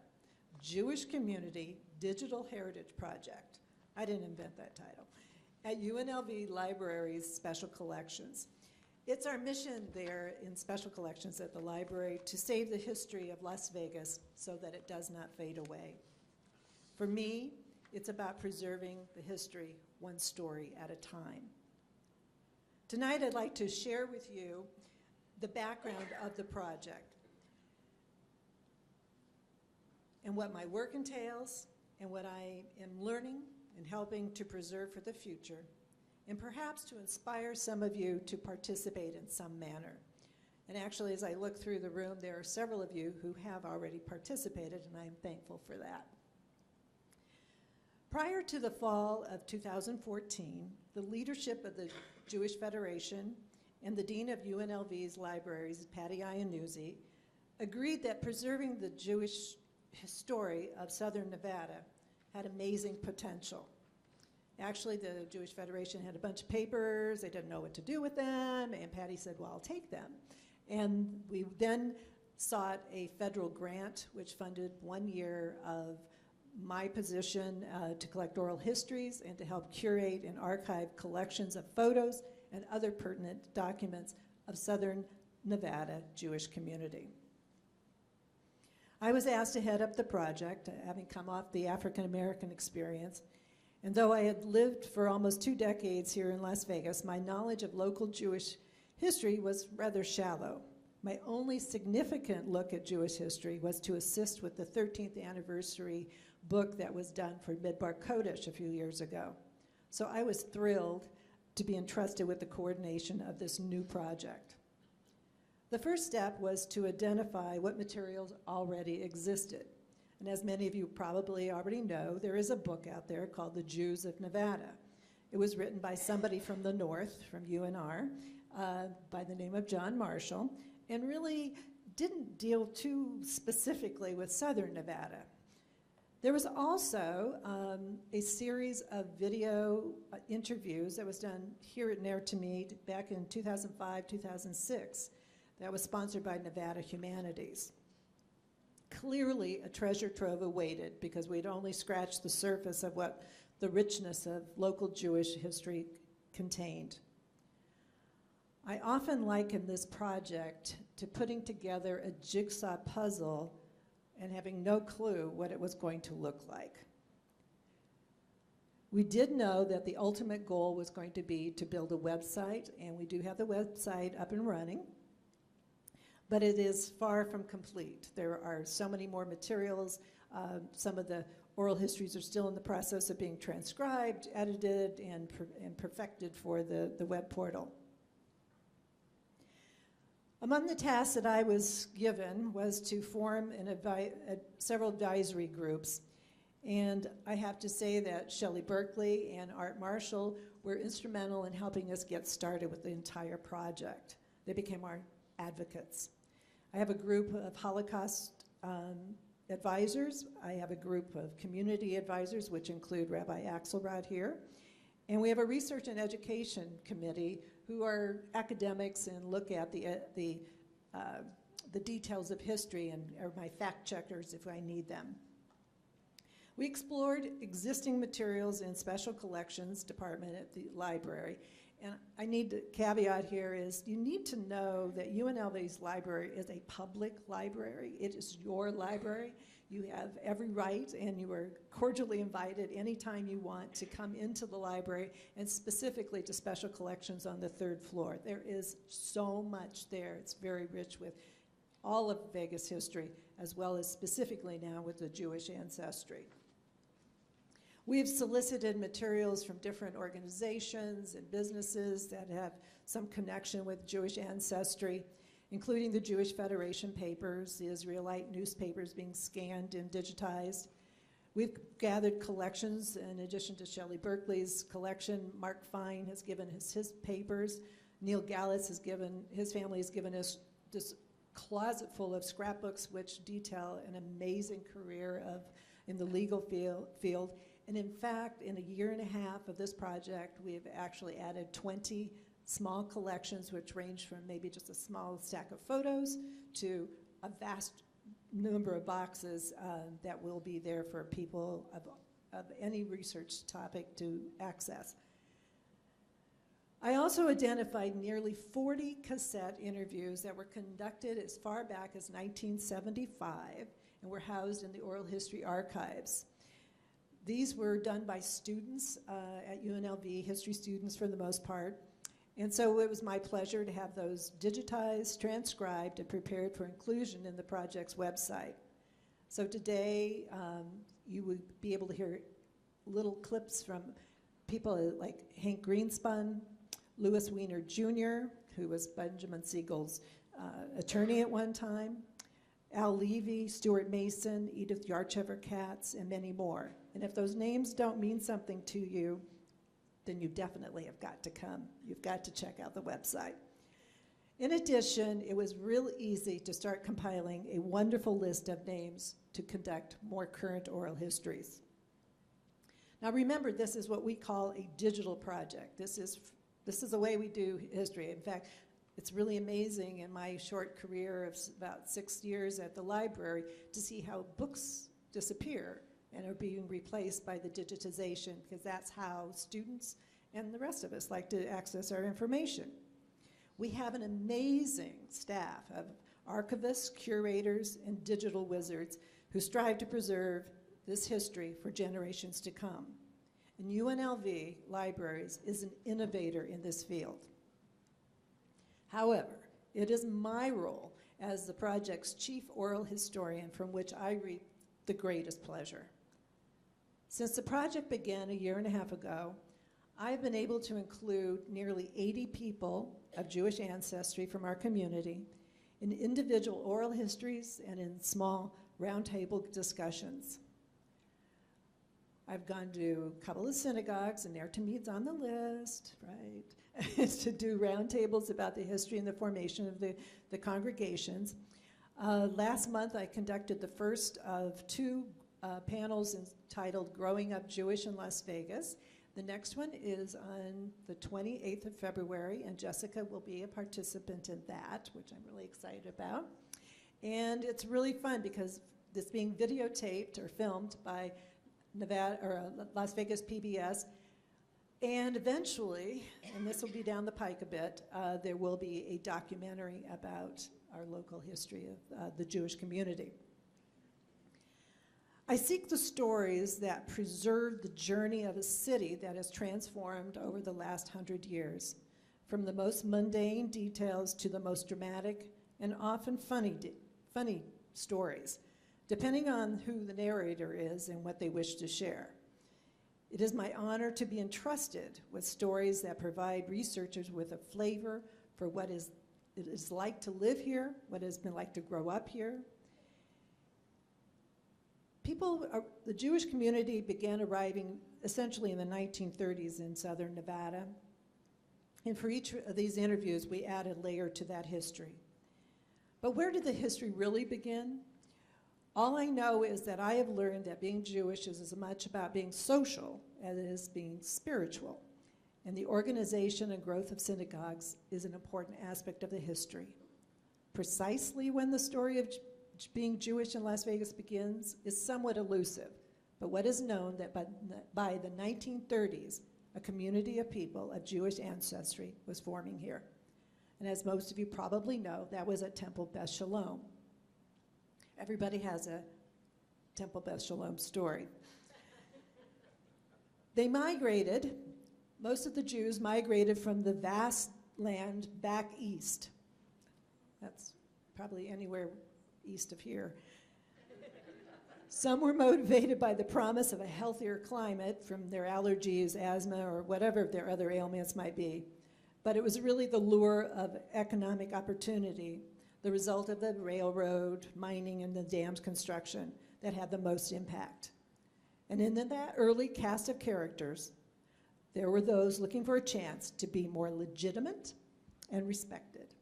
Jewish Community Digital Heritage Project. I didn't invent that title. At UNLV Library's Special Collections. It's our mission there in Special Collections at the library to save the history of Las Vegas so that it does not fade away. For me, it's about preserving the history one story at a time. Tonight, I'd like to share with you the background of the project and what my work entails and what I am learning and helping to preserve for the future, and perhaps to inspire some of you to participate in some manner. And actually, as I look through the room, there are several of you who have already participated, and I'm thankful for that. Prior to the fall of 2014, the leadership of the Jewish Federation and the dean of UNLV's libraries, Patty Iannuzzi, agreed that preserving the Jewish story of Southern Nevada had amazing potential. Actually, the Jewish Federation had a bunch of papers. They didn't know what to do with them, and Patty said, well, I'll take them. And we then sought a federal grant, which funded 1 year of my position to collect oral histories and to help curate and archive collections of photos and other pertinent documents of Southern Nevada Jewish community. I was asked to head up the project, having come off the African American experience, and though I had lived for almost 2 decades here in Las Vegas, my knowledge of local Jewish history was rather shallow. My only significant look at Jewish history was to assist with the 13th anniversary book that was done for Midbar Kodesh a few years ago. So I was thrilled to be entrusted with the coordination of this new project. The first step was to identify what materials already existed. And as many of you probably already know, there is a book out there called The Jews of Nevada. It was written by somebody from the north, from UNR, by the name of John Marshall, and really didn't deal too specifically with Southern Nevada. There was also a series of video interviews that was done here at Nair to Meet back in 2005, 2006, that was sponsored by Nevada Humanities. Clearly, a treasure trove awaited because we'd only scratched the surface of what the richness of local Jewish history contained. I often liken this project to putting together a jigsaw puzzle and having no clue what it was going to look like. We did know that the ultimate goal was going to be to build a website, and we do have the website up and running, but it is far from complete. There are so many more materials. Some of the oral histories are still in the process of being transcribed, edited, and perfected for the web portal. Among the tasks that I was given was to form several advisory groups. And I have to say that Shelley Berkeley and Art Marshall were instrumental in helping us get started with the entire project. They became our advocates. I have a group of Holocaust advisors. I have a group of community advisors, which include Rabbi Axelrod here. And we have a research and education committee who are academics and look at the details of history and are my fact checkers if I need them. We explored existing materials in special collections department at the library. And I need to caveat here is you need to know that UNLV's library is a public library. It is your library. You have every right, and you are cordially invited anytime you want to come into the library, and specifically to special collections on the 3rd floor. There is so much there. It's very rich with all of Vegas history, as well as specifically now with the Jewish ancestry. We've solicited materials from different organizations and businesses that have some connection with Jewish ancestry, including the Jewish Federation papers, the Israelite newspapers being scanned and digitized. We've gathered collections in addition to Shelley Berkeley's collection. Mark Fine has given us his papers. Neil Gallitz has given, his family has given us this closet full of scrapbooks which detail an amazing career in the legal field. And in fact, in a year and a half of this project, we've actually added 20 small collections, which range from maybe just a small stack of photos to a vast number of boxes that will be there for people of any research topic to access. I also identified nearly 40 cassette interviews that were conducted as far back as 1975 and were housed in the Oral History Archives. These were done by students at UNLV, history students for the most part. And so it was my pleasure to have those digitized, transcribed, and prepared for inclusion in the project's website. So today, you would be able to hear little clips from people like Hank Greenspun, Louis Weiner Jr., who was Benjamin Siegel's attorney at one time, Al Levy, Stuart Mason, Edith Yarchever-Katz, and many more. And if those names don't mean something to you, then you definitely have got to come. You've got to check out the website. In addition, it was real easy to start compiling a wonderful list of names to conduct more current oral histories. Now remember, this is what we call a digital project. This is the way we do history. In fact, it's really amazing in my short career of about 6 years at the library to see how books disappear and are being replaced by the digitization, because that's how students and the rest of us like to access our information. We have an amazing staff of archivists, curators, and digital wizards who strive to preserve this history for generations to come. And UNLV Libraries is an innovator in this field. However, it is my role as the project's chief oral historian from which I reap the greatest pleasure. Since the project began a year and a half ago, I've been able to include nearly 80 people of Jewish ancestry from our community in individual oral histories and in small roundtable discussions. I've gone to a couple of synagogues, and Ner Tamid's on the list, right, to do roundtables about the history and the formation of the congregations. Last month, I conducted the first of two panels entitled Growing Up Jewish in Las Vegas. The next one is on the 28th of February, and Jessica will be a participant in that, which I'm really excited about. And it's really fun because it's being videotaped or filmed by Las Vegas PBS. And eventually, and this will be down the pike a bit, there will be a documentary about our local history of the Jewish community. I seek the stories that preserve the journey of a city that has transformed over the last 100 years, from the most mundane details to the most dramatic and often funny stories. depending on who the narrator is and what they wish to share. It is my honor to be entrusted with stories that provide researchers with a flavor for what it is like to live here, what it has been like to grow up here. The Jewish community began arriving essentially in the 1930s in southern Nevada. And for each of these interviews, we added a layer to that history. But where did the history really begin? All I know is that I have learned that being Jewish is as much about being social as it is being spiritual. And the organization and growth of synagogues is an important aspect of the history. Precisely when the story of being Jewish in Las Vegas begins is somewhat elusive, but what is known that by the 1930s, a community of people of Jewish ancestry was forming here. And as most of you probably know, that was at Temple Beth Shalom. Everybody has a Temple Beth Shalom story. They migrated, most of the Jews migrated from the vast land back east. That's probably anywhere east of here. Some were motivated by the promise of a healthier climate from their allergies, asthma, or whatever their other ailments might be. But it was really the lure of economic opportunity, the result of the railroad, mining, and the dams construction that had the most impact. And in that early cast of characters, there were those looking for a chance to be more legitimate and respected.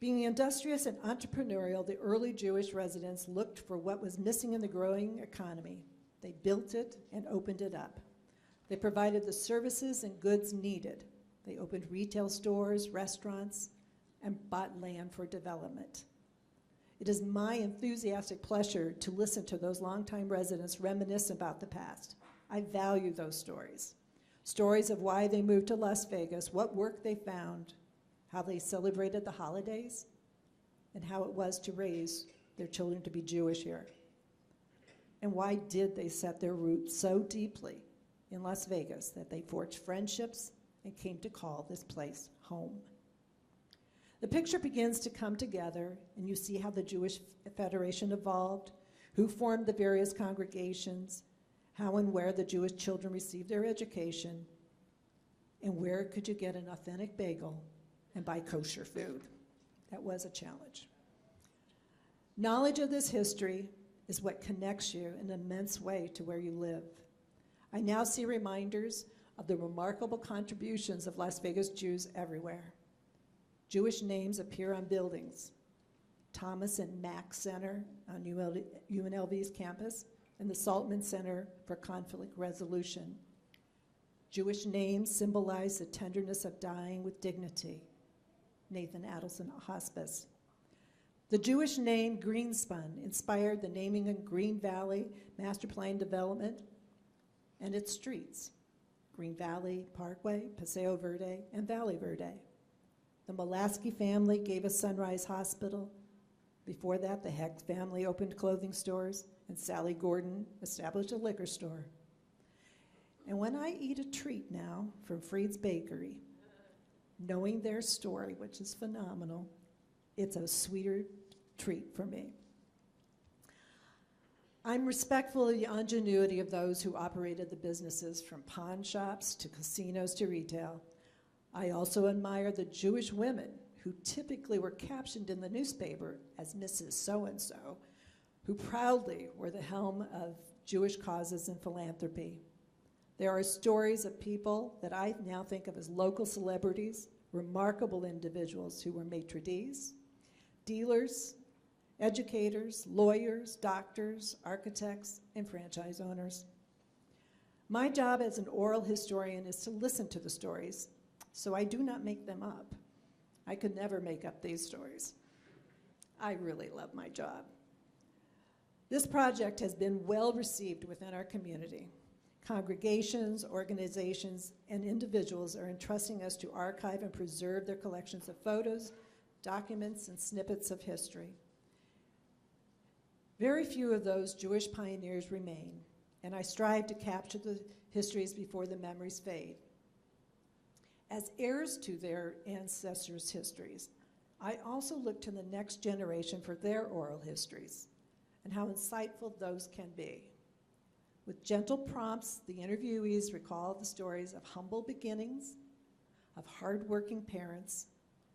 Being industrious and entrepreneurial, the early Jewish residents looked for what was missing in the growing economy. They built it and opened it up. They provided the services and goods needed. They opened retail stores, restaurants, and bought land for development. It is my enthusiastic pleasure to listen to those longtime residents reminisce about the past. I value those stories. Stories of why they moved to Las Vegas, what work they found, how they celebrated the holidays, and how it was to raise their children to be Jewish here. And why did they set their roots so deeply in Las Vegas that they forged friendships and came to call this place home. The picture begins to come together, and you see how the Jewish Federation evolved, who formed the various congregations, how and where the Jewish children received their education, and where could you get an authentic bagel and buy kosher food. That was a challenge. Knowledge of this history is what connects you in an immense way to where you live. I now see reminders of the remarkable contributions of Las Vegas Jews everywhere. Jewish names appear on buildings. Thomas and Mack Center on UNLV's campus, and the Saltman Center for Conflict Resolution. Jewish names symbolize the tenderness of dying with dignity. Nathan Adelson Hospice. The Jewish name Greenspun inspired the naming of Green Valley Master Plan Development and its streets, Green Valley Parkway, Paseo Verde, and Valley Verde. The Molaski family gave us Sunrise Hospital. Before that, the Heck family opened clothing stores, and Sally Gordon established a liquor store. And when I eat a treat now from Freed's Bakery, knowing their story, which is phenomenal, it's a sweeter treat for me. I'm respectful of the ingenuity of those who operated the businesses, from pawn shops to casinos to retail. I also admire the Jewish women who typically were captioned in the newspaper as Mrs. So-and-so, who proudly were the helm of Jewish causes and philanthropy. There are stories of people that I now think of as local celebrities, remarkable individuals who were maitre d's, dealers, educators, lawyers, doctors, architects, and franchise owners. My job as an oral historian is to listen to the stories, so I do not make them up. I could never make up these stories. I really love my job. This project has been well received within our community. Congregations, organizations, and individuals are entrusting us to archive and preserve their collections of photos, documents, and snippets of history. Very few of those Jewish pioneers remain, and I strive to capture the histories before the memories fade. As heirs to their ancestors' histories, I also look to the next generation for their oral histories. and how insightful those can be. With gentle prompts, the interviewees recall the stories of humble beginnings, of hardworking parents,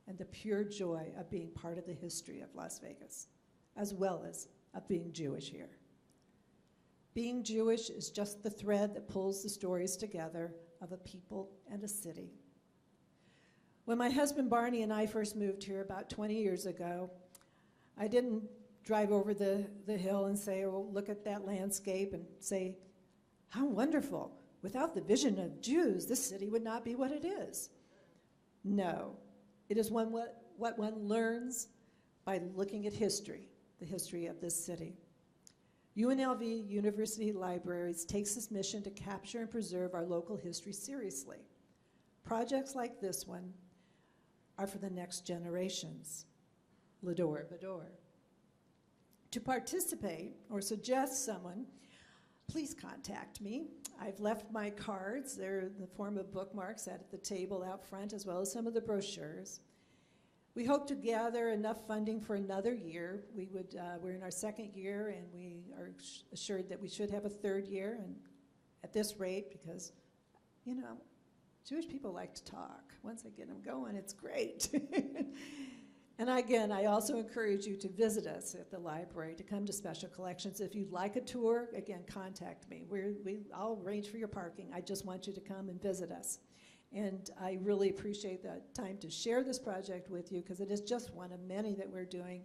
and the pure joy of being part of the history of Las Vegas, as well as of being Jewish here. Being Jewish is just the thread that pulls the stories together of a people and a city. When my husband Barney and I first moved here about 20 years ago, I didn't drive over the hill and say, oh, look at that landscape and say, how wonderful. Without the vision of Jews, this city would not be what it is. No, it is what one learns by looking at history, the history of this city. UNLV University Libraries takes this mission to capture and preserve our local history seriously. Projects like this one are for the next generations. L'adore, Bador. To participate or suggest someone, please contact me. I've left my cards. They're in the form of bookmarks at the table out front, as well as some of the brochures. We hope to gather enough funding for another year. We're in our second year, and we are assured that we should have a third year, and at this rate, because, you know, Jewish people like to talk. Once I get them going, it's great. And again, I also encourage you to visit us at the library, to come to special collections. If you'd like a tour, again, contact me. I'll arrange for your parking. I just want you to come and visit us. And I really appreciate the time to share this project with you, because it is just one of many that we're doing.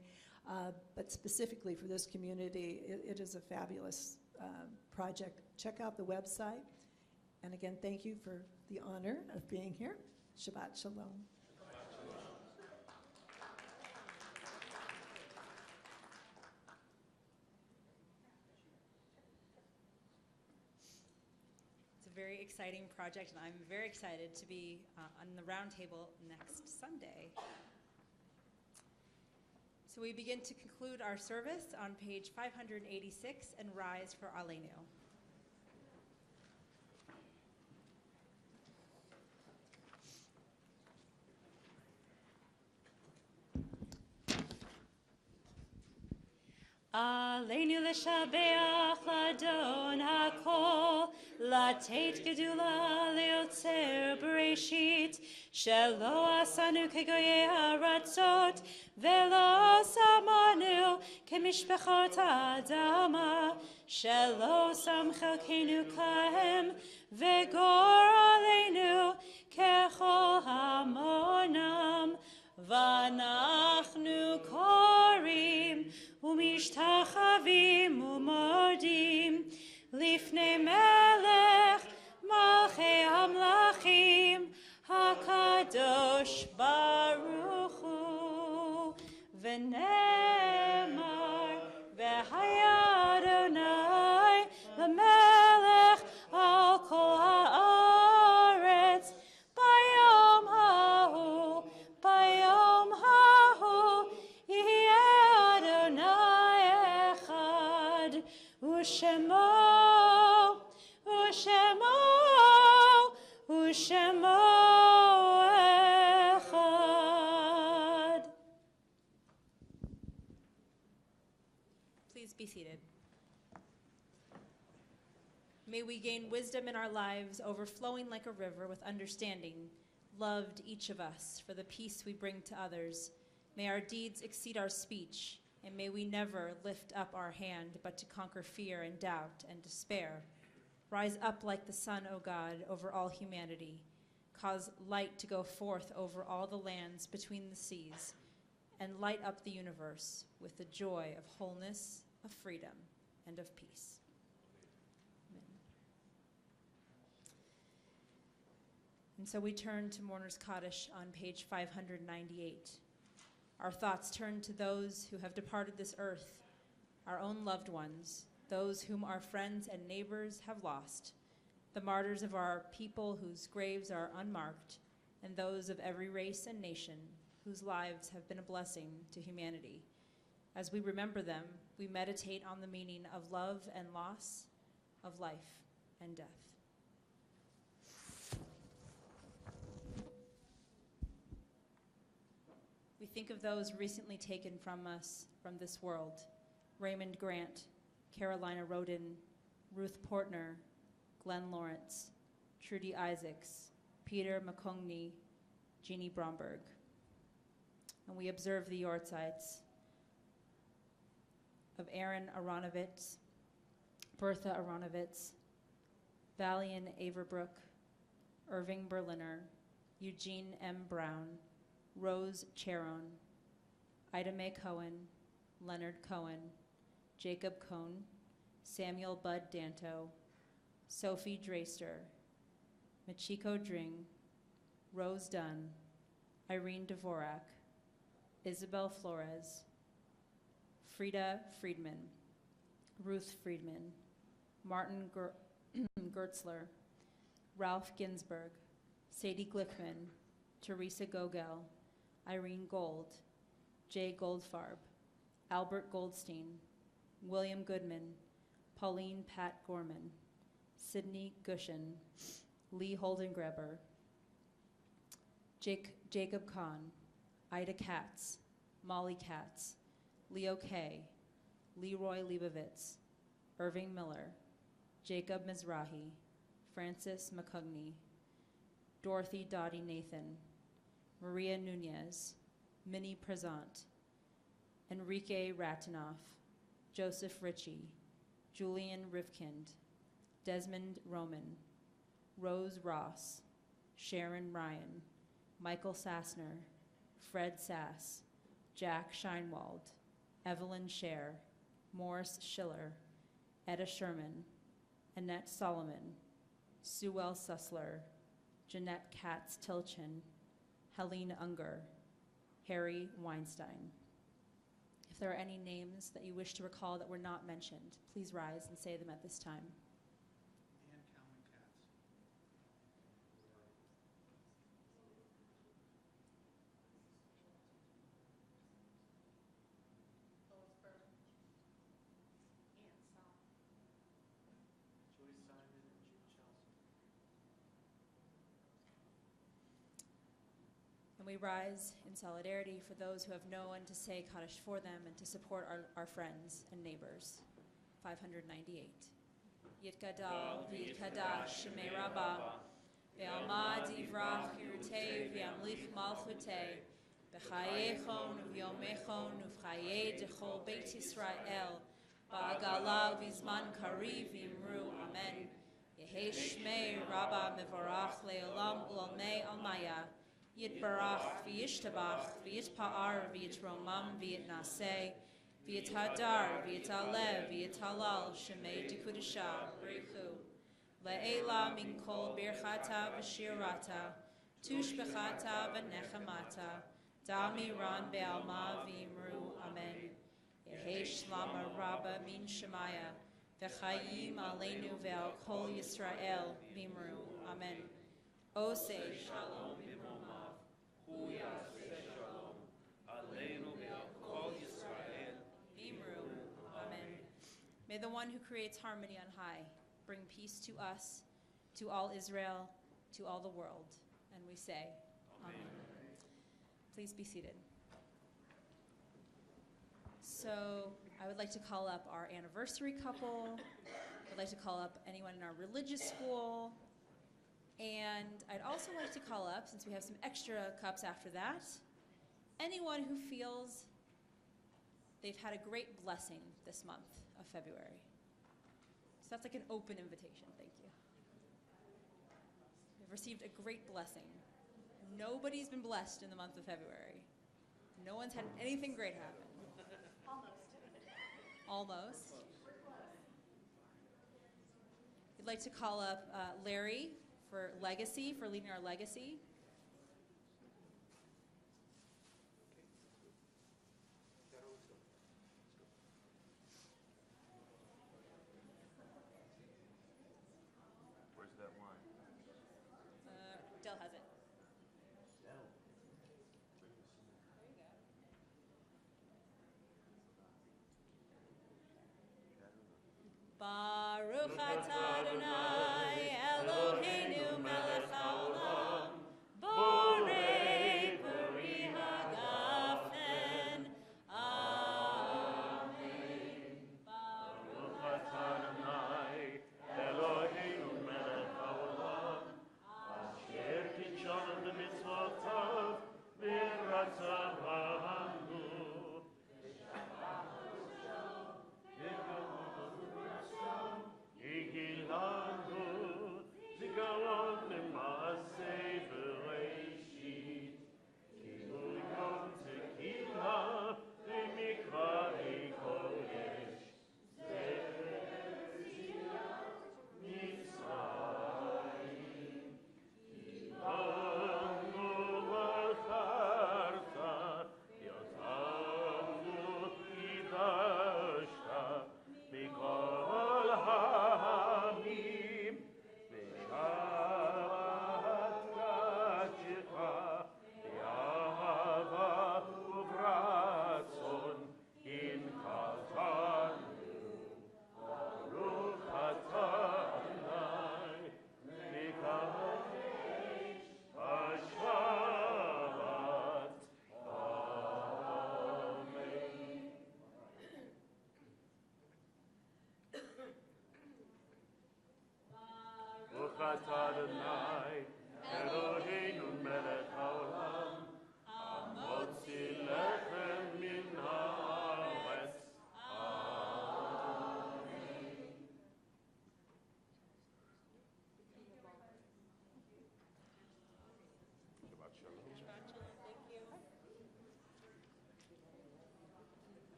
But specifically for this community, it is a fabulous project. Check out the website. And again, thank you for the honor of being here. Shabbat Shalom. Very exciting project, and I'm very excited to be on the roundtable next Sunday. So we begin to conclude our service on page 586 and rise for Aleinu. Aleinu l'shabeach l'Adon hakol, לתת גדולה ליוצר בראשית, שלא עשנו כגויי הארצות, ולא שמנו כמשפחות האדמה, שלא שם חלקנו כהם, וגור עלינו ככל המונם, ואנחנו קוראים ומשתחווים ומורדים, לפני מלך מלכי המלכים הקדוש ברוך הוא, ונאמר והיה אדוני למלך על כל הארץ ביום ההוא, ביום ההוא יהיה אדוני אחד ושמו Shemo Echad. Please be seated. May we gain wisdom in our lives, overflowing like a river with understanding, loved each of us for the peace we bring to others. May our deeds exceed our speech, and may we never lift up our hand but to conquer fear and doubt and despair. Rise up like the sun, O God, over all humanity. Cause light to go forth over all the lands between the seas, and light up the universe with the joy of wholeness, of freedom, and of peace. Amen. And so we turn to Mourner's Kaddish on page 598. Our thoughts turn to those who have departed this earth, our own loved ones, those whom our friends and neighbors have lost, the martyrs of our people whose graves are unmarked, and those of every race and nation whose lives have been a blessing to humanity. As we remember them, we meditate on the meaning of love and loss, of life and death. We think of those recently taken from us, from this world, Raymond Grant, Carolina Roden, Ruth Portner, Glenn Lawrence, Trudy Isaacs, Peter McCongney, Jeannie Bromberg. And we observe the Yortzites of Aaron Aronovitz, Bertha Aronovitz, Valian Averbrook, Irving Berliner, Eugene M. Brown, Rose Charon, Ida Mae Cohen, Leonard Cohen, Jacob Cohn, Samuel Bud Danto, Sophie Draster, Machiko Dring, Rose Dunn, Irene Dvorak, Isabel Flores, Frida Friedman, Ruth Friedman, Martin Gertzler, Ralph Ginsberg, Sadie Glickman, Teresa Gogel, Irene Gold, Jay Goldfarb, Albert Goldstein, William Goodman, Pauline Pat Gorman, Sydney Gushin, Lee Holdengreber, Jacob Kahn, Ida Katz, Molly Katz, Leo Kay, Leroy Leibovitz, Irving Miller, Jacob Mizrahi, Francis McCugney, Dorothy Dottie Nathan, Maria Nunez, Minnie Prezant, Enrique Ratinoff, Joseph Ritchie, Julian Rivkind, Desmond Roman, Rose Ross, Sharon Ryan, Michael Sassner, Fred Sass, Jack Scheinwald, Evelyn Scher, Morris Schiller, Etta Sherman, Annette Solomon, Sue L. Sussler, Jeanette Katz-Tilchin, Helene Unger, Harry Weinstein. If there are any names that you wish to recall that were not mentioned, please rise and say them at this time. And Cowan Katz. Joyce Simon and Jim Chelsea. And we rise in solidarity for those who have no one to say Kaddish for them and to support our friends and neighbors. 598. Yitgadal v'yitkadash shemei Rabbah ve'alma divrach yirtei v'yamlich malchutei b'chayechon v'yomechon uv'chayei dechol Beit Yisrael ba'agala v'zman kariv v'imru amen. Yehei shmei Rabbah mevorach le'olam u'almei almaya Yitbarach v'yishtabach v'yitpa'ar v'yitromam v'yitnaseh v'yithadar v'yitalev v'yitalal shemei dikudisha b'richu le'ela min kol birchata v'shirata tushbechata v'nechamata dami ran be'alma v'imru amen. Yehei shlama rabba min shemaya v'chayim aleinu ve'al kol Yisrael v'imru amen. Osei shalom Amen. May the one who creates harmony on high bring peace to us, to all Israel, to all the world. And we say, Amen. Please be seated. So I would like to call up our anniversary couple. I'd like to call up anyone in our religious school. And I'd also like to call up, since we have some extra cups after that, anyone who feels they've had a great blessing this month of February. So that's like an open invitation, thank you. We've received a great blessing. Nobody's been blessed in the month of February. No one's had anything great happen. Almost. We'd like to call up Larry for legacy, for leading our legacy. Where's that wine? Dell has it. Baruch atah Adonai Eloheinu melech haolam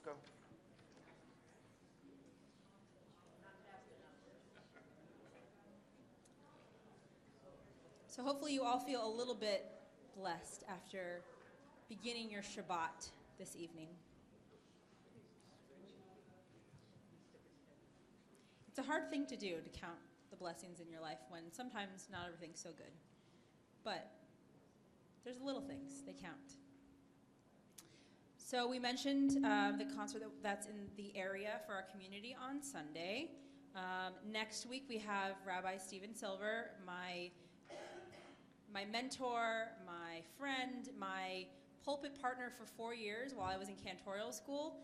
Let's go. So hopefully you all feel a little bit blessed after beginning your Shabbat this evening. It's a hard thing to do, to count the blessings in your life when sometimes not everything's so good. But there's little things, they count. So we mentioned the concert that's in the area for our community on Sunday. Next week we have Rabbi Stephen Silver, my mentor, my friend, my pulpit partner for 4 years while I was in cantorial school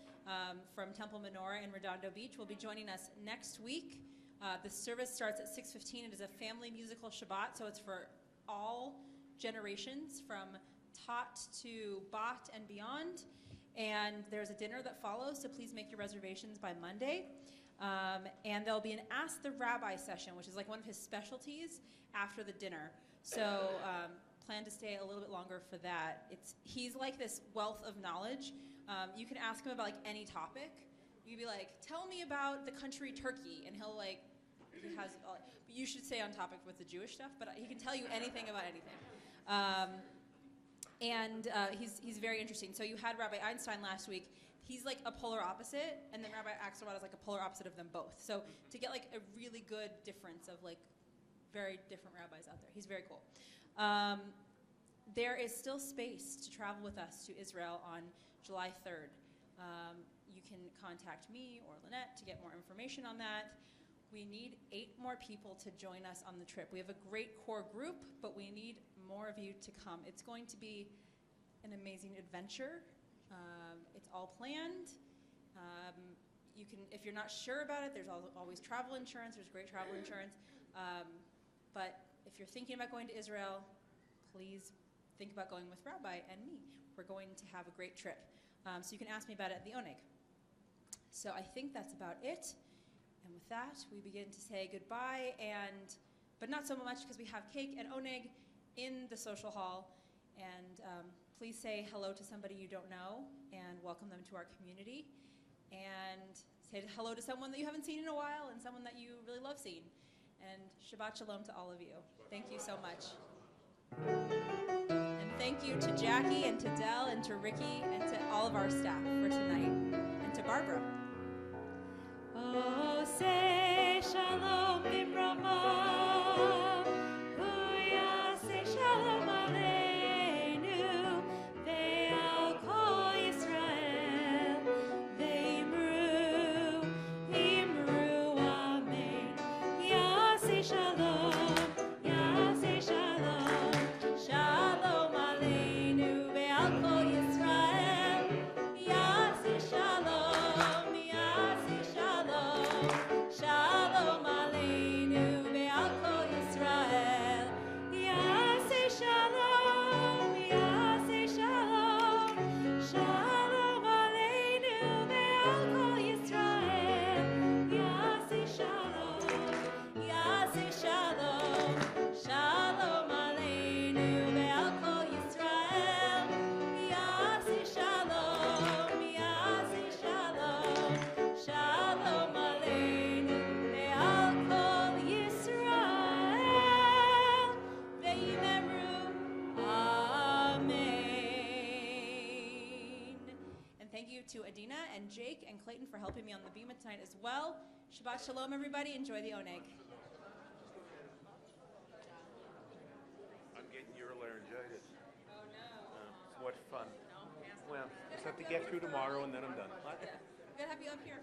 from Temple Menorah in Redondo Beach, will be joining us next week. The service starts at 6:15. It is a family musical Shabbat, so it's for all generations from tot to bot and beyond. And there's a dinner that follows, so please make your reservations by Monday. And there'll be an Ask the Rabbi session, which is like one of his specialties after the dinner. So plan to stay a little bit longer for that. He's like this wealth of knowledge. You can ask him about like any topic. You can be like, tell me about the country Turkey, and he'll like, he has, you should stay on topic with the Jewish stuff, but he can tell you anything about anything. He's very interesting. So you had Rabbi Einstein last week. He's like a polar opposite, and then Rabbi Axelrod is like a polar opposite of them both. So to get like a really good difference of like very different rabbis out there. He's very cool. There is still space to travel with us to Israel on July 3rd. You can contact me or Lynette to get more information on that. We need 8 more people to join us on the trip. We have a great core group, but we need more of you to come. It's going to be an amazing adventure. It's all planned. You can, if you're not sure about it, there's always travel insurance. There's great travel insurance. But if you're thinking about going to Israel, please think about going with Rabbi and me. We're going to have a great trip. So you can ask me about it at the Oneg. So I think that's about it. And with that, we begin to say goodbye, but not so much because we have cake and Oneg in the social hall. And please say hello to somebody you don't know and welcome them to our community. And say hello to someone that you haven't seen in a while and someone that you really love seeing. And Shabbat Shalom to all of you. Thank you so much. And thank you to Jackie and to Dell and to Ricky and to all of our staff for tonight. And to Barbara. Oh, say shalom bimrama, huya say shalom aleinu, ve'al kol Yisrael, ve'imru, amen. Ya say shalom, shalom aleinu, ve'al kol Yisrael, ya say shalom, shalom aleinu ve'al kol Yisrael. Yaseh shalom, shalom aleinu ve'al kol Yisrael. Yaseh shalom, shalom aleinu ve'al kol Yisrael. Yaseh shalom, shalom aleinu ve'al kol Yisrael, ve'imemru, amen. And thank you to Adina and Jake and Clayton for helping me on the bima tonight as well. Shabbat shalom, everybody. Enjoy the Oneg. I'm getting your laryngitis. Oh, no. What fun. No, Well, just have to get through tomorrow and then I'm done. What? Yeah. Good to have you up here.